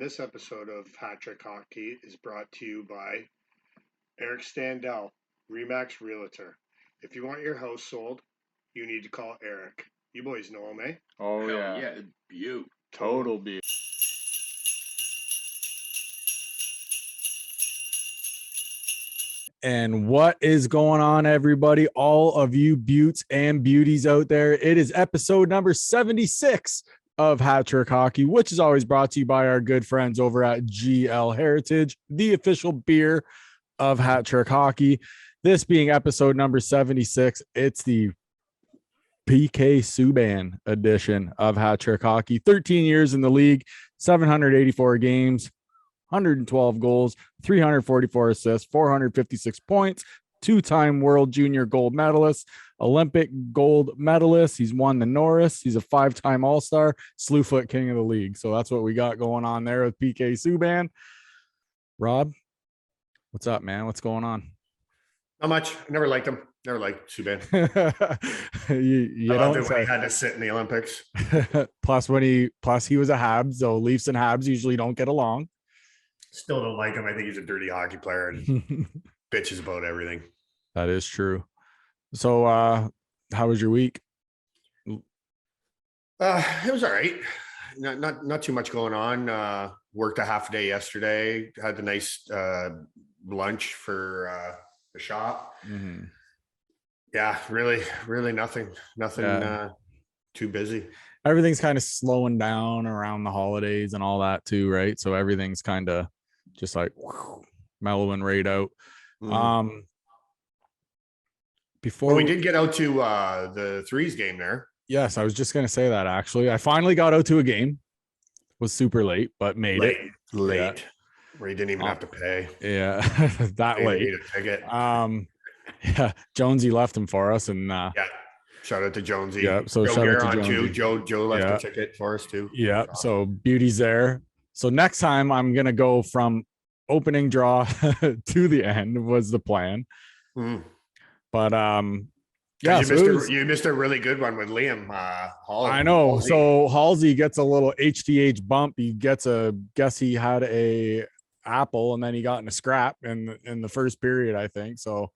this episode of Hat Trick Hockey is brought to you by Eric Standell, Remax Realtor. If you want your house sold, you need to call Eric. You boys know him, eh? Oh, Hell yeah. Beaut. Total beaut. And what is going on, everybody? All of you beauts and beauties out there. It is episode number 76 of Hat Trick Hockey, which is always brought to you by our good friends over at GL Heritage, the official beer of Hat Trick Hockey. This being episode number 76, it's the PK Subban edition of Hat Trick Hockey. 13 years in the league, 784 games, 112 goals, 344 assists, 456 points, two-time world junior gold medalist, Olympic gold medalist. He's won the Norris. He's a five-time All-Star, Slewfoot King of the league. So that's what we got going on there with PK Subban. Rob, what's up, man? What's going on? Not much. I never liked him. Never liked Subban. you I loved don't it when say. he had to sit in the Olympics. plus he was a Habs, so Leafs and Habs usually don't get along. Still don't like him. I think he's a dirty hockey player and bitches about everything. That is true. So how was your week? It was all right. Not too much going on. Worked a half a day yesterday. Had a nice lunch for the shop. Mm-hmm. Yeah, really nothing too busy. Everything's kind of slowing down around the holidays and all that too, right? So everything's kind of just like mellowing right out. Before we did get out to the Threes game there. Yes, I was just gonna say that actually. I finally got out to a game. Was super late, but made it. Late. Yeah. Where you didn't even have to pay. Yeah, that late. A ticket. Yeah, Jonesy left them for us, and yeah. Shout out to Jonesy. Yeah, so Joe shout out to Garon Jonesy. too. Joe left a ticket for us too. Yeah, so beauty's there. So next time I'm gonna go from opening draw to the end was the plan. But yeah, you missed a really good one with Liam. I know. Halsey. So Halsey gets a little HTH bump. He gets guess he had a apple and then he got in a scrap in the first period, I think. So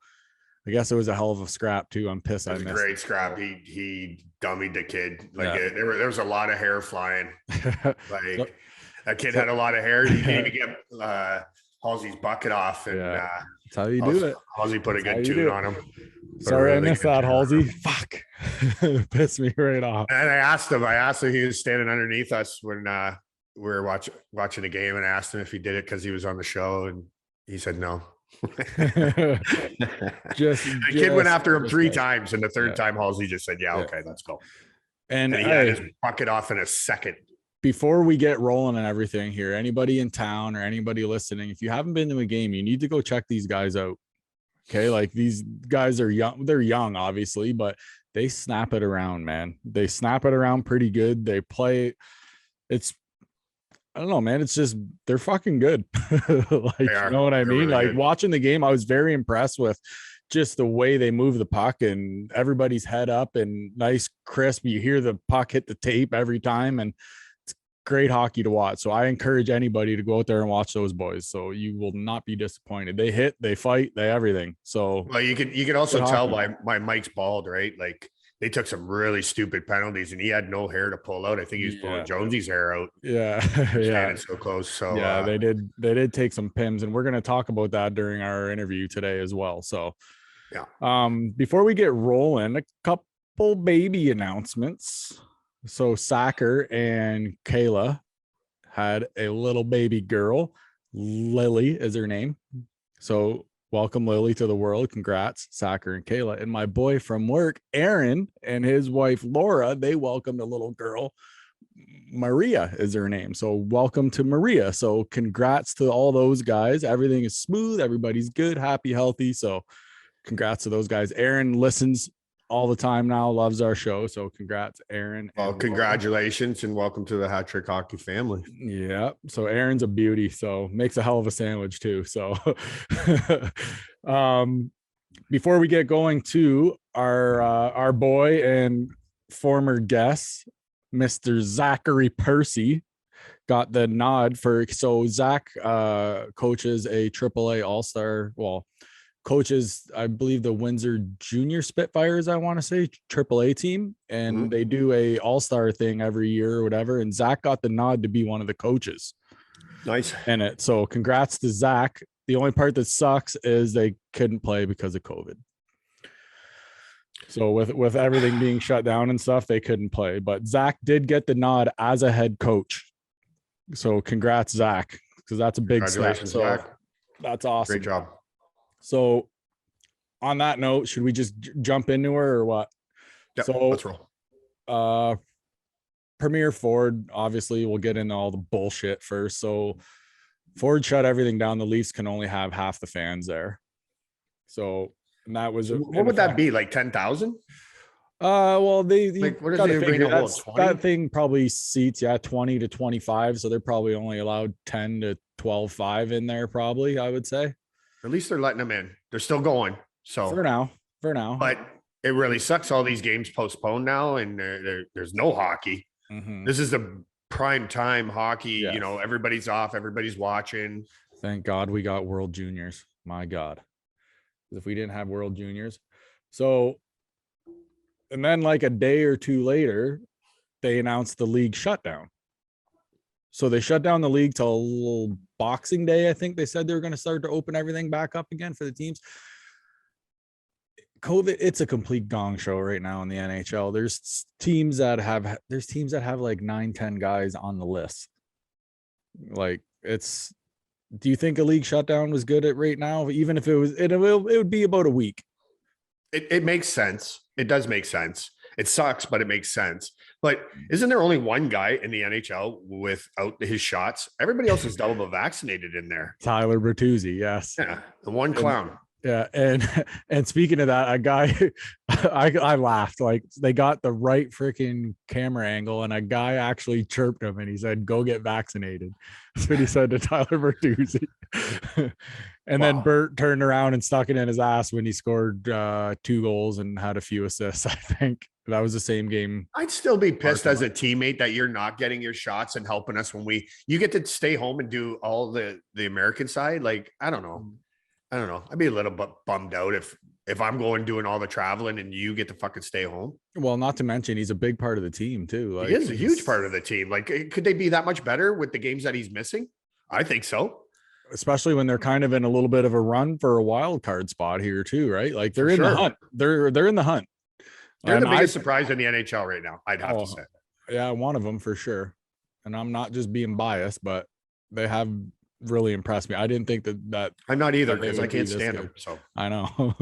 I guess it was a hell of a scrap too. I'm pissed. It was a great scrap. He dummied the kid. There was a lot of hair flying. Like that kid had a lot of hair. He didn't even get Halsey's bucket off, and that's how you do it. Halsey put a good tune on him. Sorry, I missed that, Halsey. Fuck, pissed me right off. And I asked him. He was standing underneath us when we were watching the game, and I asked him if he did it because he was on the show, and he said no. The kid went after him three times, and the third time Halsey just said, "Yeah, okay, let's go." And he had his bucket off in a second. Before we get rolling and everything here, anybody in town or anybody listening, if you haven't been to a game, you need to go check these guys out. Okay, like these guys are young. They're young, obviously, but they snap it around, man. They snap it around pretty good. They play. I don't know, man. It's just they're fucking good. Like, you know what I mean? Really like good. Watching the game, I was very impressed with just the way they move the puck and everybody's head up and nice crisp. You hear the puck hit the tape every time, and it's great hockey to watch. So I encourage anybody to go out there and watch those boys. So you will not be disappointed. They hit, they fight, they everything. So well, you could also tell by Mike's bald, right? Like they took some really stupid penalties, and he had no hair to pull out. I think he was pulling Jonesy's hair out. Yeah, standing so close. So yeah, they did take some pims, and we're going to talk about that during our interview today as well. So yeah, before we get rolling, a couple baby announcements. So Sacker and Kayla had a little baby girl. Lily is her name. So welcome Lily to the world. Congrats, Sacker and Kayla. And my boy from work, Aaron, and his wife, Laura, they welcomed a little girl. Maria is her name. So welcome to Maria. So congrats to all those guys. Everything is smooth. Everybody's good, happy, healthy. So congrats to those guys. Aaron listens all the time now, loves our show. So congrats, Aaron. Well, congratulations and welcome to the Hat Trick Hockey family. Yeah. So Aaron's a beauty. So makes a hell of a sandwich too. So before we get going to our boy and former guest, Mr. Zachary Percy, got the nod for, so Zach coaches a AAA All-Star, well, coaches, I believe, the Windsor Junior Spitfires, I want to say, AAA team, and they do a All-Star thing every year or whatever, and Zach got the nod to be one of the coaches. Nice. In it. So congrats to Zach. The only part that sucks is they couldn't play because of COVID. So with everything being shut down and stuff, they couldn't play. But Zach did get the nod as a head coach. So congrats, Zach, because that's a big step. So Zach. That's awesome. Great job. So on that note, should we just jump into her or what? Yep, so let's roll. Premier Ford, obviously we'll get into all the bullshit first. So Ford shut everything down. The Leafs can only have half the fans there. So, and that was what would that be, like 10,000? Well, they like, what does the arena hold? 20? That thing probably seats 20 to 25. So they're probably only allowed 10 to 12.5 in there, probably, I would say. At least they're letting them in. They're still going. So for now. But it really sucks. All these games postponed now, and there's no hockey. This is the prime time hockey. Yes. You know, everybody's off, everybody's watching. Thank God we got World Juniors. My God, if we didn't have World Juniors. So, and then like a day or two later, they announced the league shutdown. So they shut down the league till Boxing Day. I think they said they were going to start to open everything back up again for the teams. COVID, it's a complete gong show right now in the NHL. There's teams that have like 9-10 guys on the list. Like, it's, do you think a league shutdown was good at right now? Even if it was, it would be about a week. It makes sense. It does make sense. It sucks, but it makes sense. But isn't there only one guy in the NHL without his shots? Everybody else is double vaccinated in there. Tyler Bertuzzi, yes. Yeah, the one clown. Yeah, and speaking of that, a guy, I laughed, like they got the right freaking camera angle, and a guy actually chirped him, and he said, "Go get vaccinated." That's what he said to Tyler Bertuzzi. And then Bert turned around and stuck it in his ass when he scored 2 goals and had a few assists. I think that was the same game. I'd still be pissed as a teammate that you're not getting your shots and helping us when you get to stay home and do all the American side. Like, I don't know. I'd be a little bit bummed out if I'm going doing all the traveling and you get to fucking stay home. Well, not to mention he's a big part of the team too. Like, he is a huge part of the team. Like, could they be that much better with the games that he's missing? I think so. Especially when they're kind of in a little bit of a run for a wild card spot here too, right? Like they're in the hunt. They're in the hunt. They're the biggest surprise in the NHL right now, I'd have to say. Yeah, one of them for sure. And I'm not just being biased, but they have really impressed me. I didn't think that I'm not either, because I can't stand them. So I know.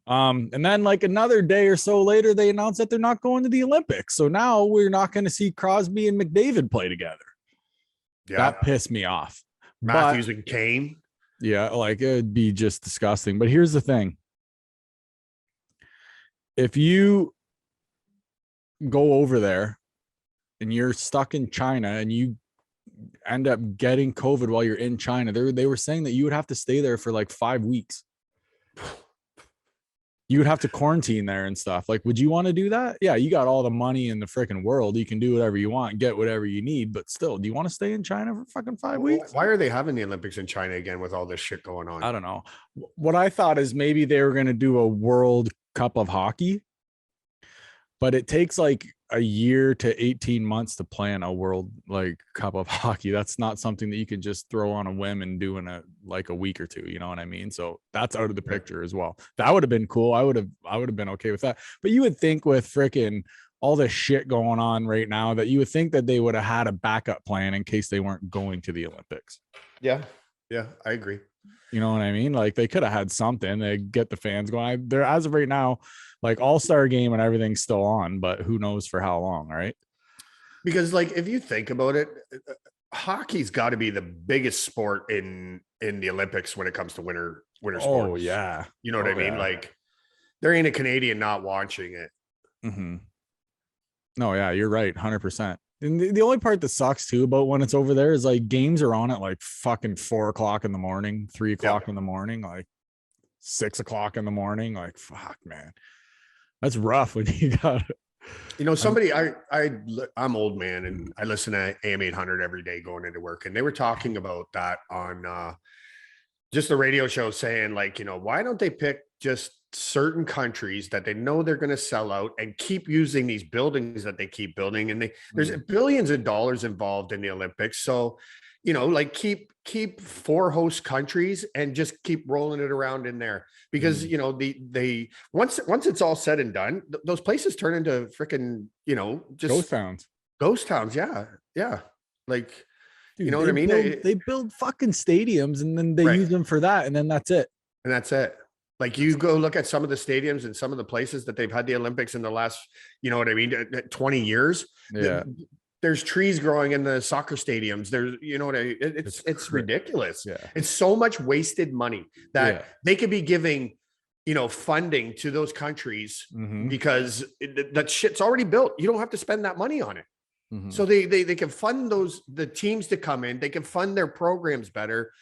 And then like another day or so later, they announced that they're not going to the Olympics. So now we're not going to see Crosby and McDavid play together. Yeah, that pissed me off. Matthews and Kane. Yeah, like it would be just disgusting. But here's the thing. If you go over there and you're stuck in China and you end up getting COVID while you're in China, they were saying that you would have to stay there for like 5 weeks. You would have to quarantine there and stuff. Like, would you want to do that? Yeah, you got all the money in the freaking world. You can do whatever you want, get whatever you need. But still, do you want to stay in China for fucking 5 weeks? Why are they having the Olympics in China again with all this shit going on? I don't know. What I thought is maybe they were going to do a World Cup of hockey, but it takes like a year to 18 months to plan a World Cup of hockey. That's not something that you can just throw on a whim and do in a week or two. You know what I mean? So that's out of the picture as well. That would have been cool. I would have been okay with that. But you would think with freaking all this shit going on right now that you would think that they would have had a backup plan in case they weren't going to the Olympics. Yeah, I agree. You know what I mean? Like they could have had something to get the fans going. They're, as of right now, like all-star game and everything's still on, but who knows for how long, right? Because like if you think about it, hockey's got to be the biggest sport in the Olympics when it comes to winter sports. Oh yeah, you know what I mean? Yeah. Like there ain't a Canadian not watching it. Mm-hmm. No, yeah, you're right, 100%. And the only part that sucks too about when it's over there is like games are on at like fucking 4 o'clock in the morning, 3 o'clock in the morning, like 6 o'clock in the morning. Like fuck, man. That's rough when you got Somebody I'm old, man, and I listen to AM 800 every day going into work, and they were talking about that on just the radio show, saying like, why don't they pick just certain countries that they know they're going to sell out and keep using these buildings that they keep building, and there's billions of dollars involved in the Olympics, so like keep 4 host countries and just keep rolling it around in there, because they once it's all said and done, those places turn into freaking just ghost towns. Yeah, like, dude, you know what I mean? They build fucking stadiums and then they use them for that, and then that's it. Like, you go look at some of the stadiums and some of the places that they've had the Olympics in the last 20 years. Yeah. There's trees growing in the soccer stadiums. There's, it's ridiculous. Yeah. It's so much wasted money that they could be giving, funding to those countries, because that shit's already built. You don't have to spend that money on it. So they can fund the teams to come in. They can fund their programs better.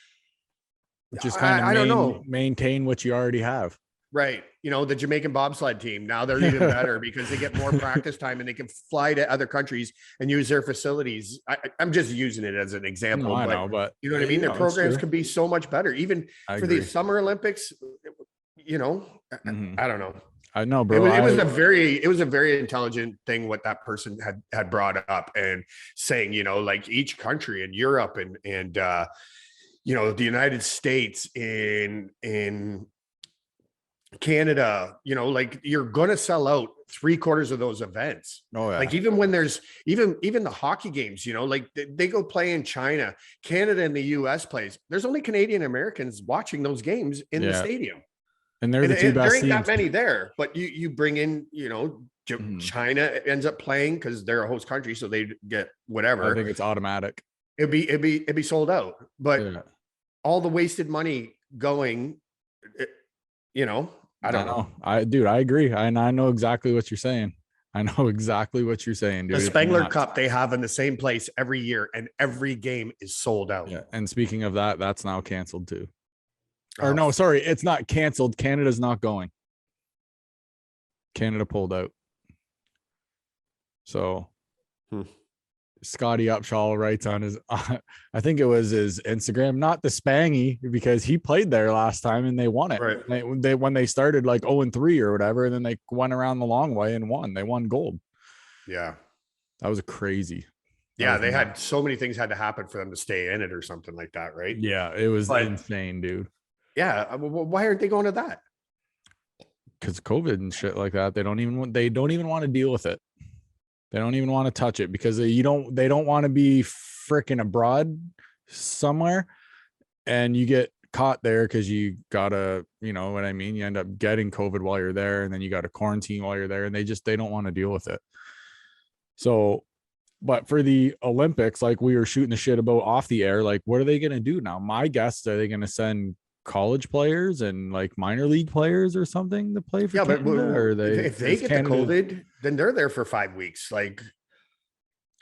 Just kind of, I don't know, maintain what you already have. Right. The Jamaican bobsled team, now they're even better because they get more practice time and they can fly to other countries and use their facilities. I'm just using it as an example. No, I know, but you know what I mean? Their programs could be so much better, even for the Summer Olympics. I don't know. I know, bro. It was a very intelligent thing what that person had brought up, and saying, like each country in Europe and the United States, in Canada, like you're gonna sell out 3/4 of those events. Oh yeah. Like, even when there's even the hockey games, like they go play in China, Canada and the US plays. There's only Canadian Americans watching those games in the stadium. And they're the two best teams. There ain't that many there, but you bring in, China ends up playing because they're a host country, so they get whatever. I think it's automatic. It'd be sold out. But all the wasted money going, I don't know. I agree. I know exactly what you're saying. Dude. The Spengler Cup they have in the same place every year, and every game is sold out. Yeah. And speaking of that, that's now canceled too. Or no, sorry, it's not canceled. Canada's not going. Canada pulled out. So Scotty Upshaw writes on his, I think it was his Instagram, not the Spangy, because he played there last time and they won it. Right. They when they started like 0-3 or whatever, and then they went around the long way and won. They won gold. Yeah. That was crazy. Yeah, they had so many things had to happen for them to stay in it or something like that, right? Yeah, it was insane, dude. Yeah, why aren't they going to that? Because COVID and shit like that. They don't even want to deal with it. They don't even want to touch it because they don't want to be freaking abroad somewhere and you get caught there because you gotta, you know what I mean? You end up getting COVID while you're there, and then you got to quarantine while you're there, and they don't want to deal with it. So, but for the Olympics, like we were shooting the shit about off the air, like what are they going to do now? My guess, are they going to send college players and like minor league players or something to play for Canada? But if they get the COVID, then they're there for 5 weeks. Like,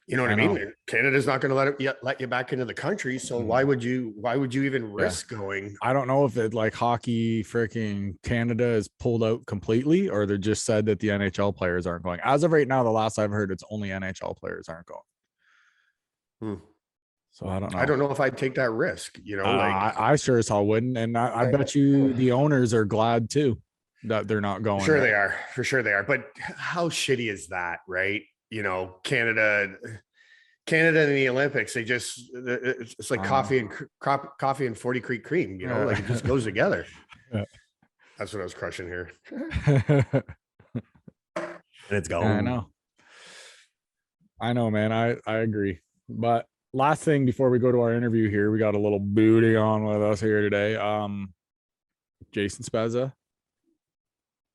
you know what I mean? Canada's not going to let you back into the country. So why would you even risk going? I don't know if it like hockey freaking Canada is pulled out completely, or they just said that the NHL players aren't going. As of right now, the last I've heard, it's only NHL players aren't going. So I don't know. I don't know if I'd take that risk, you know, I sure as hell wouldn't. And I bet you the owners are glad too that they're not going. Sure they are. For sure they are. But how shitty is that, right? You know, Canada and the Olympics, it's like coffee and 40 Creek cream, you know, like it just goes together. Yeah. That's what I was crushing here. And it's gone. I know, man. I agree. But last thing before we go to our interview here, we got a little booty on with us here today. Jason Spezza.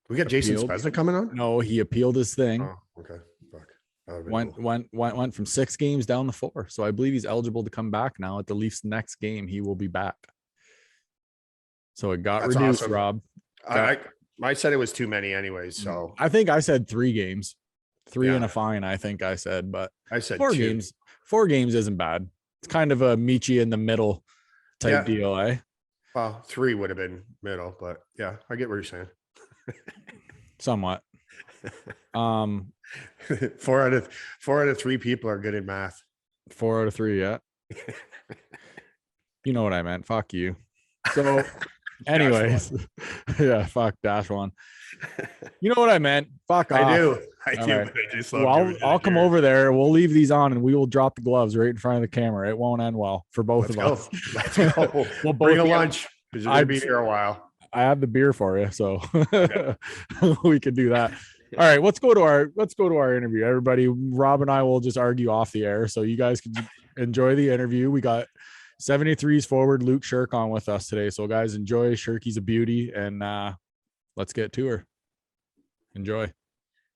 We got Jason Spezza coming on? No, he appealed his thing. Oh, okay. Fuck. Went from 6 games down to 4. So I believe he's eligible to come back now. At the Leafs next game, he will be back. So it got reduced, awesome. Rob. I said it was too many anyways. So I think I said 3 games. 3 and a fine, I think I said, but I said 4 2. games. 4 games isn't bad. It's kind of a meet you in the middle type deal, eh? Well, 3 would have been middle, but yeah, I get what you're saying. Somewhat. Four out of three people are good in math. 4 out of 3, yeah. You know what I meant. Fuck you. So, anyways, yeah, fuck dash one. You know what I meant. Fuck off. I do. Right. But I just love well, I'll come over there. We'll leave these on and we will drop the gloves right in front of the camera. It won't end well for both of us. Let's go. We'll bring a lunch because you're going to be here a while. I have the beer for you, so okay. We could do that. All right, let's go to our interview. Everybody, Rob and I will just argue off the air, so you guys can enjoy the interview. We got 73's forward Luke Sherk on with us today. So guys, enjoy. Sherky's a beauty, and let's get to her. Enjoy.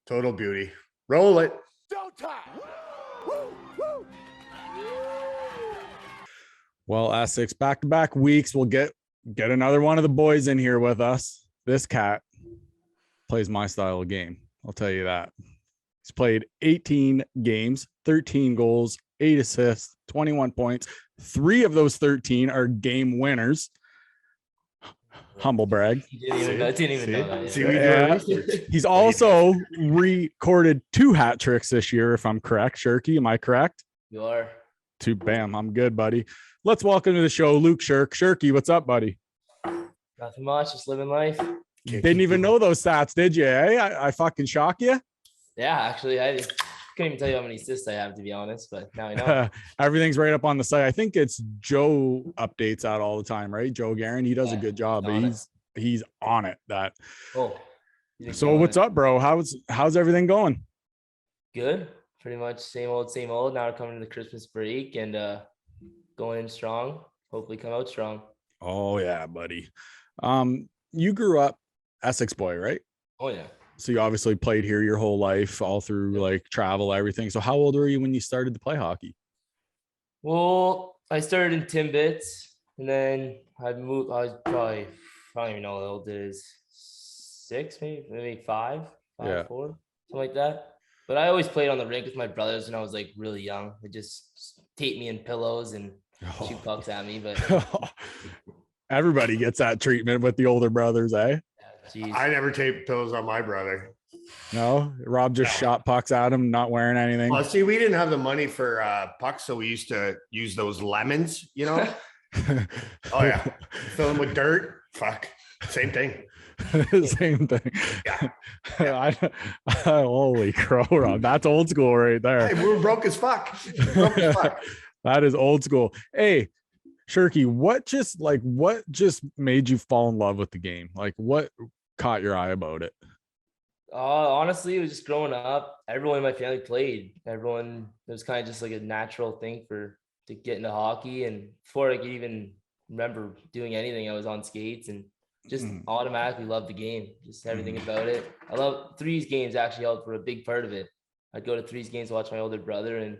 Total beauty. Roll it. Well, Essex, back-to-back weeks. We'll get another one of the boys in here with us. This cat plays my style of game. I'll tell you that. He's played 18 games, 13 goals, 8 assists, 21 points. 3 of those 13 are game winners. Humble brag. Didn't even know that. He's also recorded 2 hat tricks this year, if I'm correct. Sherky, am I correct? You are. 2. Bam. I'm good, buddy. Let's welcome to the show, Luke Sherk. Sherky, what's up, buddy? Nothing much. Just living life. Didn't even know those stats, did you? I fucking shock you. Yeah, actually, I couldn't even tell you how many assists I have, to be honest, but now I know. Everything's right up on the site. I think it's Joe updates that all the time, right? Joe Guerin, he does a good job, but he's on it. That. Oh. So what's up, bro? How's everything going? Good. Pretty much same old. Now we're coming to the Christmas break and going in strong. Hopefully come out strong. Oh yeah, buddy. You grew up Essex boy, right? Oh yeah. So you obviously played here your whole life, all through like travel, everything. So how old were you when you started to play hockey? Well, I started in Timbits, and then I moved. I don't even know how old it is. 6, maybe 5, 4, something like that. But I always played on the rink with my brothers when I was like really young. They just tape me in pillows and shoot pucks at me. But everybody gets that treatment with the older brothers, eh? Jeez. I never taped pillows on my brother. No, Rob just shot pucks at him, not wearing anything. Well, see, we didn't have the money for pucks, so we used to use those lemons, you know. Oh yeah, fill them with dirt. Fuck, same thing. Same thing. Yeah. Holy crow, Rob. That's old school right there. Hey, we were broke as fuck. That is old school. Hey, Sherky, what just made you fall in love with the game? Like, what caught your eye about it? Honestly, it was just growing up. Everyone in my family played. It was kind of just like a natural thing to get into hockey. And before I could even remember doing anything, I was on skates and just automatically loved the game. Just everything about it. I love Threes games. Actually helped for a big part of it. I'd go to Threes games, watch my older brother, and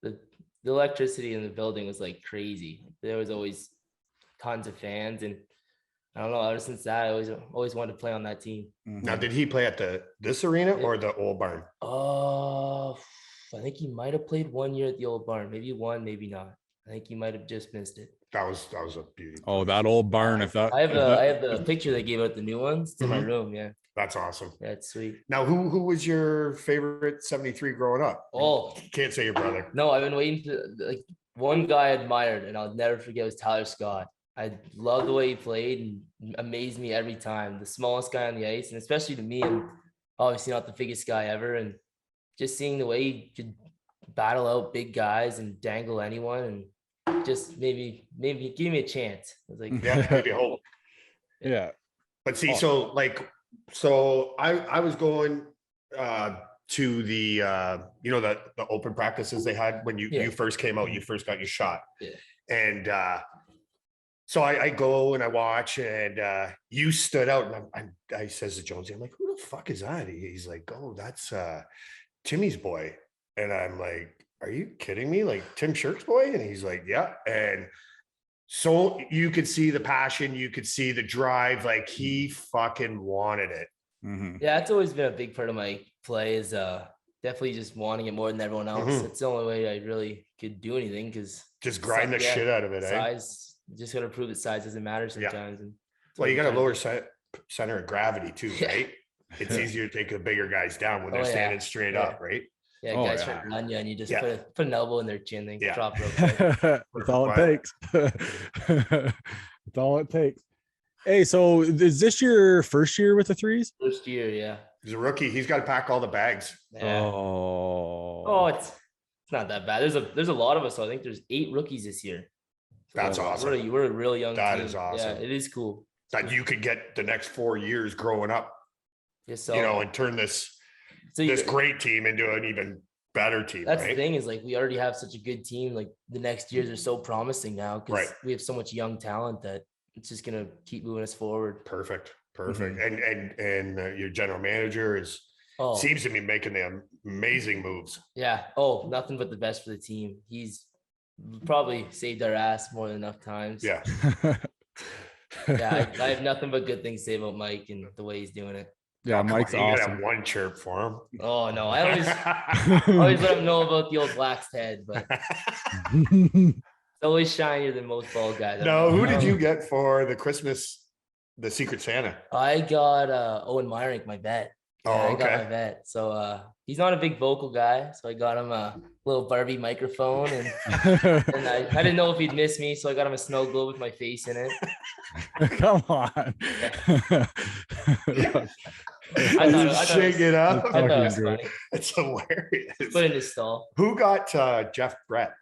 the electricity in the building was like crazy. There was always tons of fans, and I don't know. Ever since that, I always wanted to play on that team. Now, did he play at this arena or the old barn? I think he might have played 1 year at the old barn. Maybe 1, maybe not. I think he might have just missed it. That was a beauty. Oh, that old barn! I have the picture they gave out the new ones. It's in my room. Yeah, that's awesome. That's sweet. Now, who was your favorite 73 growing up? Oh, can't say your brother. No, I've been waiting for like one guy I admired, and I'll never forget was Tyler Scott. I love the way he played and amazed me every time. The smallest guy on the ice, and especially to me, I'm obviously not the biggest guy ever, and just seeing the way he could battle out big guys and dangle anyone, and just maybe give me a chance. I was like, yeah, maybe hope. Yeah. But see, so I was going to the the open practices they had when you first came out, you first got your shot. Yeah. And so I go and I watch, and you stood out, and I says to Jonesy, I'm like, who the fuck is that? He's like, oh, that's Timmy's boy. And I'm like, are you kidding me? Like Tim Sherk's boy? And he's like, yeah. And so you could see the passion, you could see the drive, like he fucking wanted it. Mm-hmm. Yeah, it's always been a big part of my play is definitely just wanting it more than everyone else. Mm-hmm. It's the only way I really could do anything, because just grind the shit out of it. Size, you just got to prove that size doesn't matter sometimes. Yeah. Well, you got a lower center of gravity too, right? it's easier to take the bigger guys down when they're standing straight up, right? Yeah, guys trying to run you, and you just put an elbow in their chin and drop real quick. That's all it takes. That's all it takes. Hey, so is this your first year with the threes? First year, yeah. He's a rookie. He's got to pack all the bags. Yeah. Oh, it's not that bad. There's a lot of us. So I think there's 8 rookies this year. So that's awesome. We're a real young team. That is awesome. Yeah, it is cool. That you could get the next 4 years growing up, and turn this great team into an even better team. That's the thing is like we already have such a good team. Like the next years are so promising now because we have so much young talent that it's just gonna keep moving us forward. Perfect. And your general manager seems to be making the amazing moves. Yeah. Oh, nothing but the best for the team. He's probably saved our ass more than enough times. Yeah. Yeah, I have nothing but good things to say about Mike and the way he's doing it. Yeah, Mike's awesome. You gotta have one chirp for him. Oh no, I always let him know about the old waxed head, but it's always shinier than most bald guys. No, who did you get for the Christmas, the Secret Santa? I got Owen Meyerink, my vet. I got my vet. So he's not a big vocal guy, so I got him a little Barbie microphone, and I didn't know if he'd miss me, so I got him a snow globe with my face in it. Come on. I shake it up. I thought it was funny. It's hilarious. Put in his stall. Who got Jeff Brett?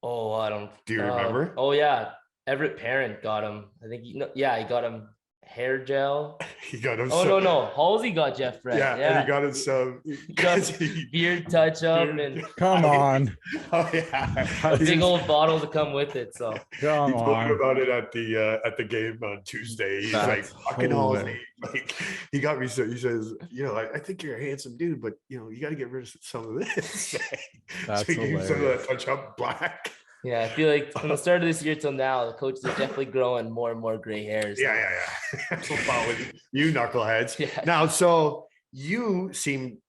Oh, I don't. Do you remember? Oh yeah, Everett Parent got him. I think he got him hair gel. He got him. No. Halsey got Jeff Brett. Yeah, and he got him some beard touch up and come on. Oh yeah, a big old bottle to come with it. So come on. He told me about it at the game on Tuesday. He's like, fucking Halsey. Like, he got me. So he says, I think you're a handsome dude, but you got to get rid of some of this. That's so you use some of that touch up black. Yeah, I feel like from the start of this year till now, the coaches are definitely growing more and more gray hairs. Yeah. That's what with you knuckleheads. Yeah. Now, so you seem,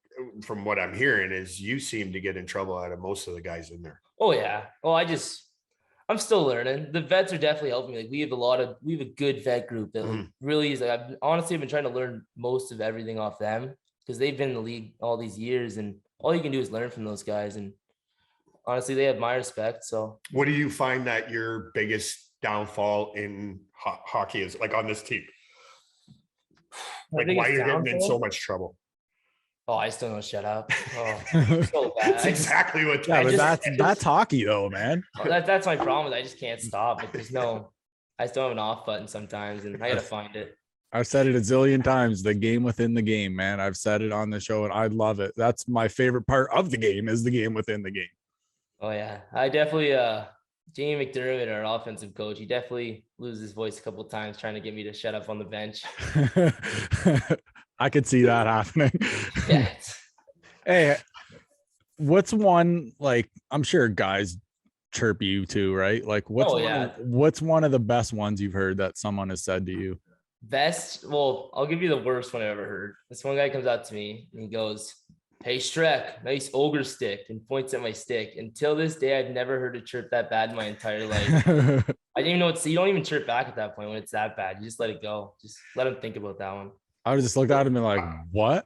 from what I'm hearing, is you seem to get in trouble out of most of the guys in there. Oh yeah. Oh, I'm still learning. The vets are definitely helping me. Like we have a good vet group that really is like I've been trying to learn most of everything off them because they've been in the league all these years, and all you can do is learn from those guys. And honestly, they have my respect. So what do you find that your biggest downfall in hockey is, like on this team? Like why you're getting in so much trouble? Oh, I still don't shut up. Oh, so bad. That's exactly what. Yeah, but that's hockey though, man. That's my problem. I just can't stop. Like I still have an off button sometimes, and I gotta find it. I've said it a zillion times. The game within the game, man. I've said it on the show, and I love it. That's my favorite part of the game is the game within the game. Oh yeah, I definitely. Jamie McDermott, our offensive coach, he definitely loses his voice a couple of times trying to get me to shut up on the bench. I could see that happening. Yeah. Hey, what's one, like, I'm sure guys chirp you too, right? Like what's one of the best ones you've heard that someone has said to you? Best? Well, I'll give you the worst one I ever heard. This one guy comes out to me and he goes, "Hey Shrek, nice ogre stick," and points at my stick. Until this day, I've never heard a chirp that bad in my entire life. I didn't even know you don't even chirp back at that point when it's that bad. You just let it go. Just let him think about that one. I would just looked at him and like, what?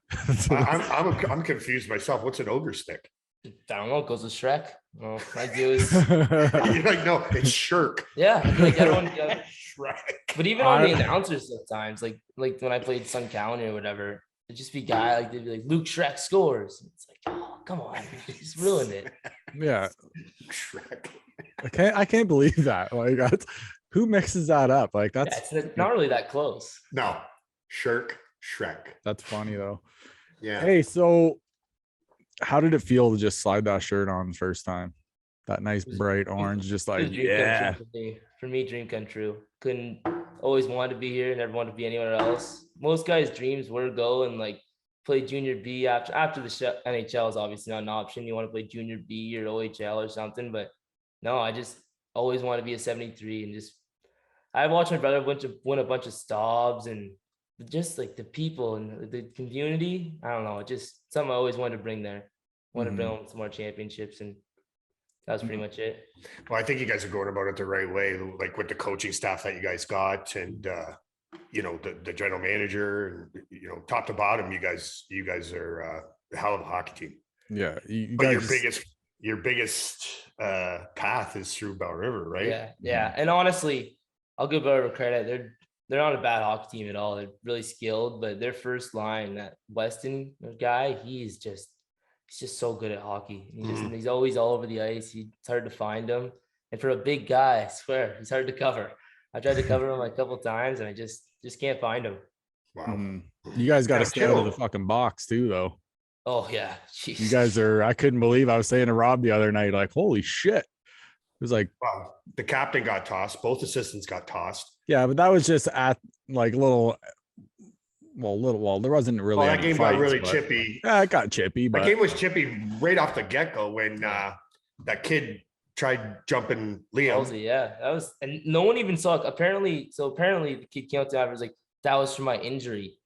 I'm confused myself. What's an ogre stick? I don't know. It goes with Shrek. Well, I do is you're like, no, it's Sherk. Yeah, like everyone. Shrek. But even on the announcers sometimes, like when I played Sun County or whatever, it'd just be guy like they'd be like Luke Sherk scores. It's like, oh, come on, he's ruined it. Yeah, Shrek. I can't believe that. Like, who mixes that up? Like that's it's not really that close. No, Sherk. Shrek. That's funny though. Yeah. Hey, so how did it feel to just slide that shirt on the first time? That nice bright orange, just like yeah. For me, dream come true. Couldn't always wanted to be here, never wanted to be anywhere else. Most guys' dreams were go and like play junior B after the NHL is obviously not an option. You want to play junior B or OHL or something, but no, I just always want to be a 73 and just. I watched my brother win a bunch of Staubs and. Just like the people and the community, I don't know, just something I always wanted to bring there. Want to bring home some more championships, and that was pretty much it. Well, I think you guys are going about it the right way, like with the coaching staff that you guys got, and the general manager, and top to bottom, you guys are a hell of a hockey team. Yeah, but your biggest path is through Bell River, right? Yeah. And honestly, I'll give Bell River credit. They're not a bad hockey team at all. They're really skilled, but their first line, that Weston guy, he's just so good at hockey. He's always all over the ice. It's hard to find him. And for a big guy, I swear, he's hard to cover. I tried to cover him a couple times, and I just can't find him. Wow. You guys got to stay out of the fucking box too, though. Oh yeah. Jeez. You guys are, I couldn't believe, I was saying to Rob the other night, like, holy shit. It was like, wow, the captain got tossed. Both assistants got tossed. Yeah, but that was just at like there wasn't really. That game got really chippy. Yeah, it got chippy. But the game was chippy right off the get-go when that kid tried jumping Liam. Yeah, that was, and no one even saw it. Apparently the kid came out to was like, that was from my injury.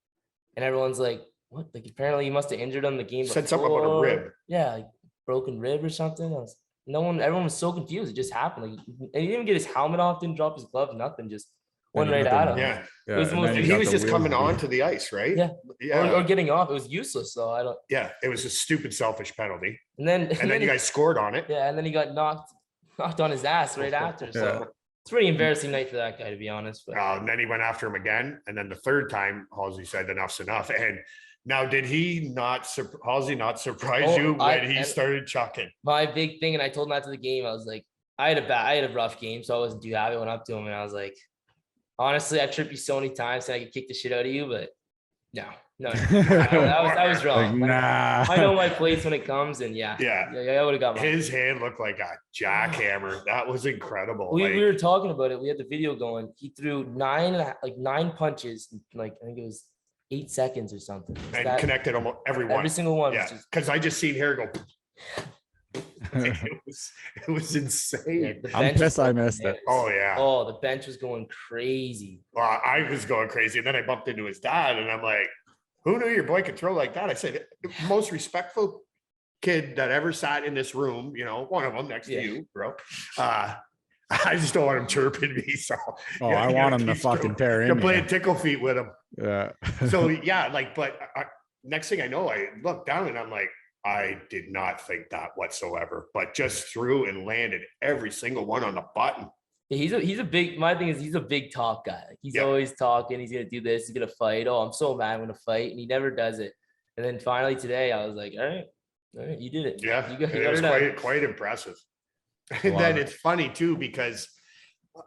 And everyone's like, what? Like, apparently he must have injured him the game before. Said something about a rib. Yeah, like broken rib or something. Everyone was so confused. It just happened. Like, and he didn't even get his helmet off, didn't drop his glove, nothing, just went right at him. Yeah. It was he was just coming onto the ice, right? Yeah. Or getting off. It was useless. So I don't. Yeah, it was a stupid, selfish penalty. And then you guys scored on it. Yeah, and then he got knocked on his ass right after. So it's a pretty embarrassing night for that guy, to be honest. But and then he went after him again, and then the third time, Halsey said, "Enough's enough." And now, did Halsey not surprise you when he started chucking? My big thing, and I told him after the game, I was like, I had a rough game, so I wasn't too happy. I went up to him and I was like, honestly, I tripped you so many times and I could kick the shit out of you, but no. I was wrong. Like, nah. I know my place when it comes, and I would have got mine. His hand looked like a jackhammer. That was incredible. We were talking about it. We had the video going. He threw 9 punches, like I think it was 8 seconds or something. And connected almost every one. Every single one. Yeah, because I just seen hair go. It was insane. Yeah, I'm pissed I missed it. Oh yeah. Oh, the bench was going crazy. Well, I was going crazy, and then I bumped into his dad, and I'm like, "Who knew your boy could throw like that?" I said, "Most respectful kid that ever sat in this room. One of them next to you, bro." I just don't want him chirping me. So I want him to fucking tear in. You're playing tickle feet with him. Yeah. So but next thing I know, I look down and I'm like, I did not think that whatsoever, but just threw and landed every single one on the button. Yeah, he's a big. My thing is he's a big talk guy. Like, he's always talking. He's gonna do this. He's gonna fight. Oh, I'm so mad I'm gonna fight, and he never does it. And then finally today, I was like, all right, you did it. Yeah, it was quite impressive. And then it's funny too, because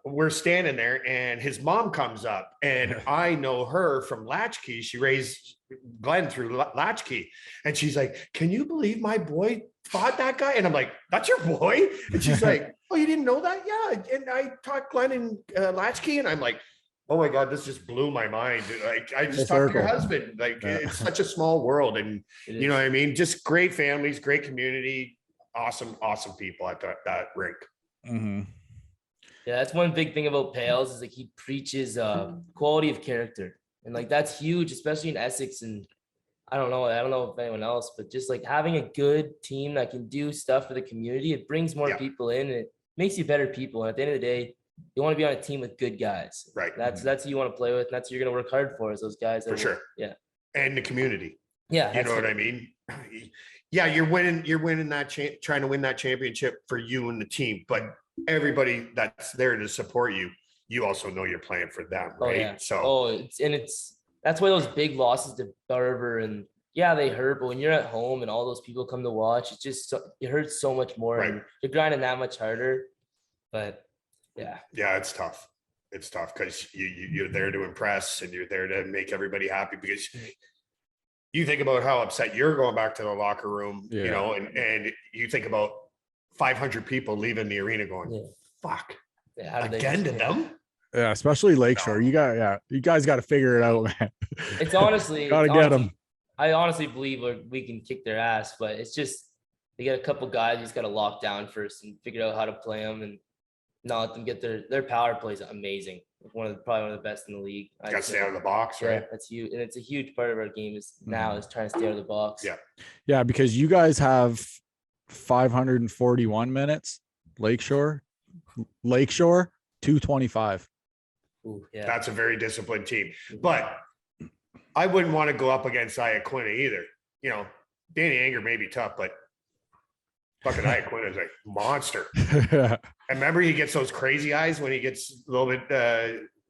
we're standing there and his mom comes up, and I know her from Latchkey. She raised Glenn through Latchkey, and she's like, "Can you believe my boy fought that guy?" And I'm like, "That's your boy?" And she's like, "Oh, you didn't know that?" Yeah. And I taught Glenn in Latchkey, and I'm like, "Oh my God, this just blew my mind." Like, I just talked to your husband. Like, it's such a small world, and you know what I mean? Just great families, great community, awesome people at that rink. Mm-hmm. Yeah, that's one big thing about Pales is like he preaches quality of character, and like that's huge, especially in Essex. And I don't know if anyone else, but just like having a good team that can do stuff for the community, it brings more people in, and it makes you better people. And at the end of the day, you want to be on a team with good guys. Right. That's who you want to play with. And that's who you're going to work hard for, is those guys. For sure. Yeah. And the community. Yeah. You know what I mean? Yeah, you're winning that trying to win that championship for you and the team, but everybody that's there to support you, you also know you're playing for them, right? That's why those big losses to Barber, and they hurt, but when you're at home and all those people come to watch, it hurts so much more, and you're grinding that much harder. But yeah, it's tough. It's tough because you're there to impress, and you're there to make everybody happy, because you think about how upset you're going back to the locker room, and you think about 500 people leaving the arena going, fuck, again to them? Yeah, especially Lakeshore. You guys got to figure it out, man. It's honestly got to get them. I honestly believe we can kick their ass, but it's just they get a couple guys you just got to lock down first and figure out how to play them, and not let them get their power plays amazing. Probably one of the best in the league. Got to stay out of the box, right? Yeah, that's huge, and it's a huge part of our game is trying to stay out of the box. Yeah, because you guys have 541 minutes. Lakeshore 225. Ooh, yeah. That's a very disciplined team. But I wouldn't want to go up against Iaquinta either. You know, Danny Anger may be tough, but fucking Iaquinta is a monster. And remember, he gets those crazy eyes when he gets a little bit,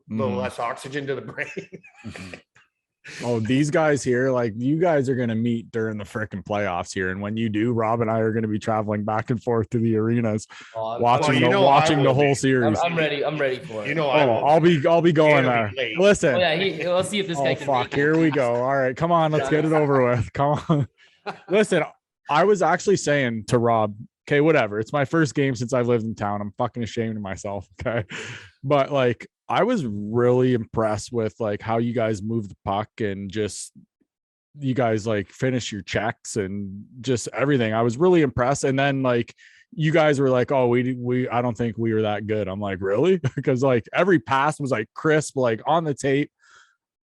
little less oxygen to the brain. Oh, these guys here, like you guys are going to meet during the freaking playoffs here. And when you do, Rob and I are going to be traveling back and forth to the arenas, watching the whole series. I'm ready. I'm ready for it. You know, I'll be going there. Listen. Oh, yeah, let's see if this guy can. Fuck, here we go. All right, come on, let's get it over with. Come on. Listen, I was actually saying to Rob, okay, whatever. It's my first game since I've lived in town. I'm fucking ashamed of myself. Okay. But like, I was really impressed with like how you guys move the puck and just you guys like finish your checks and just everything. I was really impressed. And then like you guys were like, oh, I don't think we were that good. I'm like, really? Because like every pass was like crisp, like on the tape.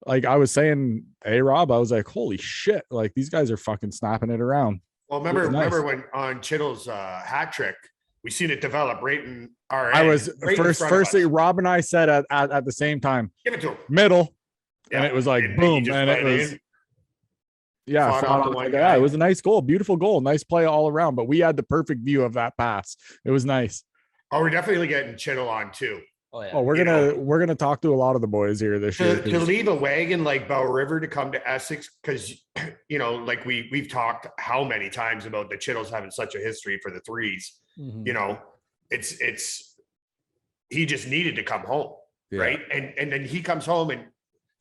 Like I was saying, hey Rob, I was like, holy shit, like these guys are fucking snapping it around. Well, remember when on Chittle's hat trick, we seen it develop right in our end. I was firstly, Rob and I said at the same time, give it to him. Middle. Yeah. And it was like boom. And it was it was a nice goal, beautiful goal, nice play all around. But we had the perfect view of that pass. It was nice. Oh, we're definitely getting Chittle on too. Oh, yeah. Oh, we're gonna talk to a lot of the boys here this year. To leave a wagon like Bell River to come to Essex, because you know, like we've talked how many times about the Chittles having such a history for the threes. You know, it's he just needed to come home, right? And then he comes home and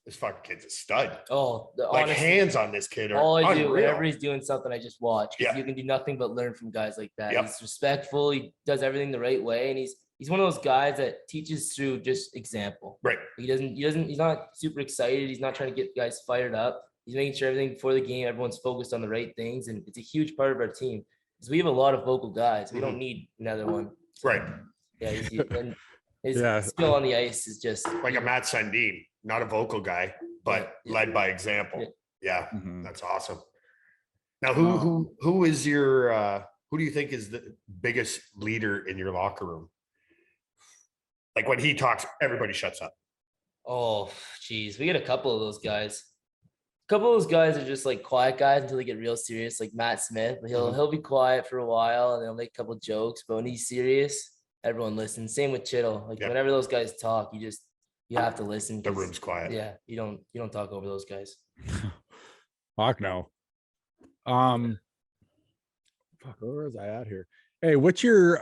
this fucking kid's a stud. Oh, like honestly, hands on this kid are all I unreal. do whenever he's doing something, I just watch. You can do nothing but learn from guys like that. He's respectful. He does everything the right way, and he's one of those guys that teaches through just example. Right. He's not super excited. He's not trying to get guys fired up. He's making sure everything before the game, everyone's focused on the right things. And it's a huge part of our team because we have a lot of vocal guys. We don't need another one. So, right. Yeah. His skill on the ice is just like a Matt Sundin, not a vocal guy, but led by example. Yeah. That's awesome. Now, who is your, who do you think is the biggest leader in your locker room? Like when he talks, everybody shuts up. Oh, geez. We get a couple of those guys. A couple of those guys are just like quiet guys until they get real serious, like Matt Smith. He'll be quiet for a while and he'll make a couple of jokes, but when he's serious, everyone listens. Same with Chittle. Like whenever those guys talk, you have to listen. The room's quiet. Yeah, you don't talk over those guys. Fuck no. Fuck, where was I at here? Hey, what's your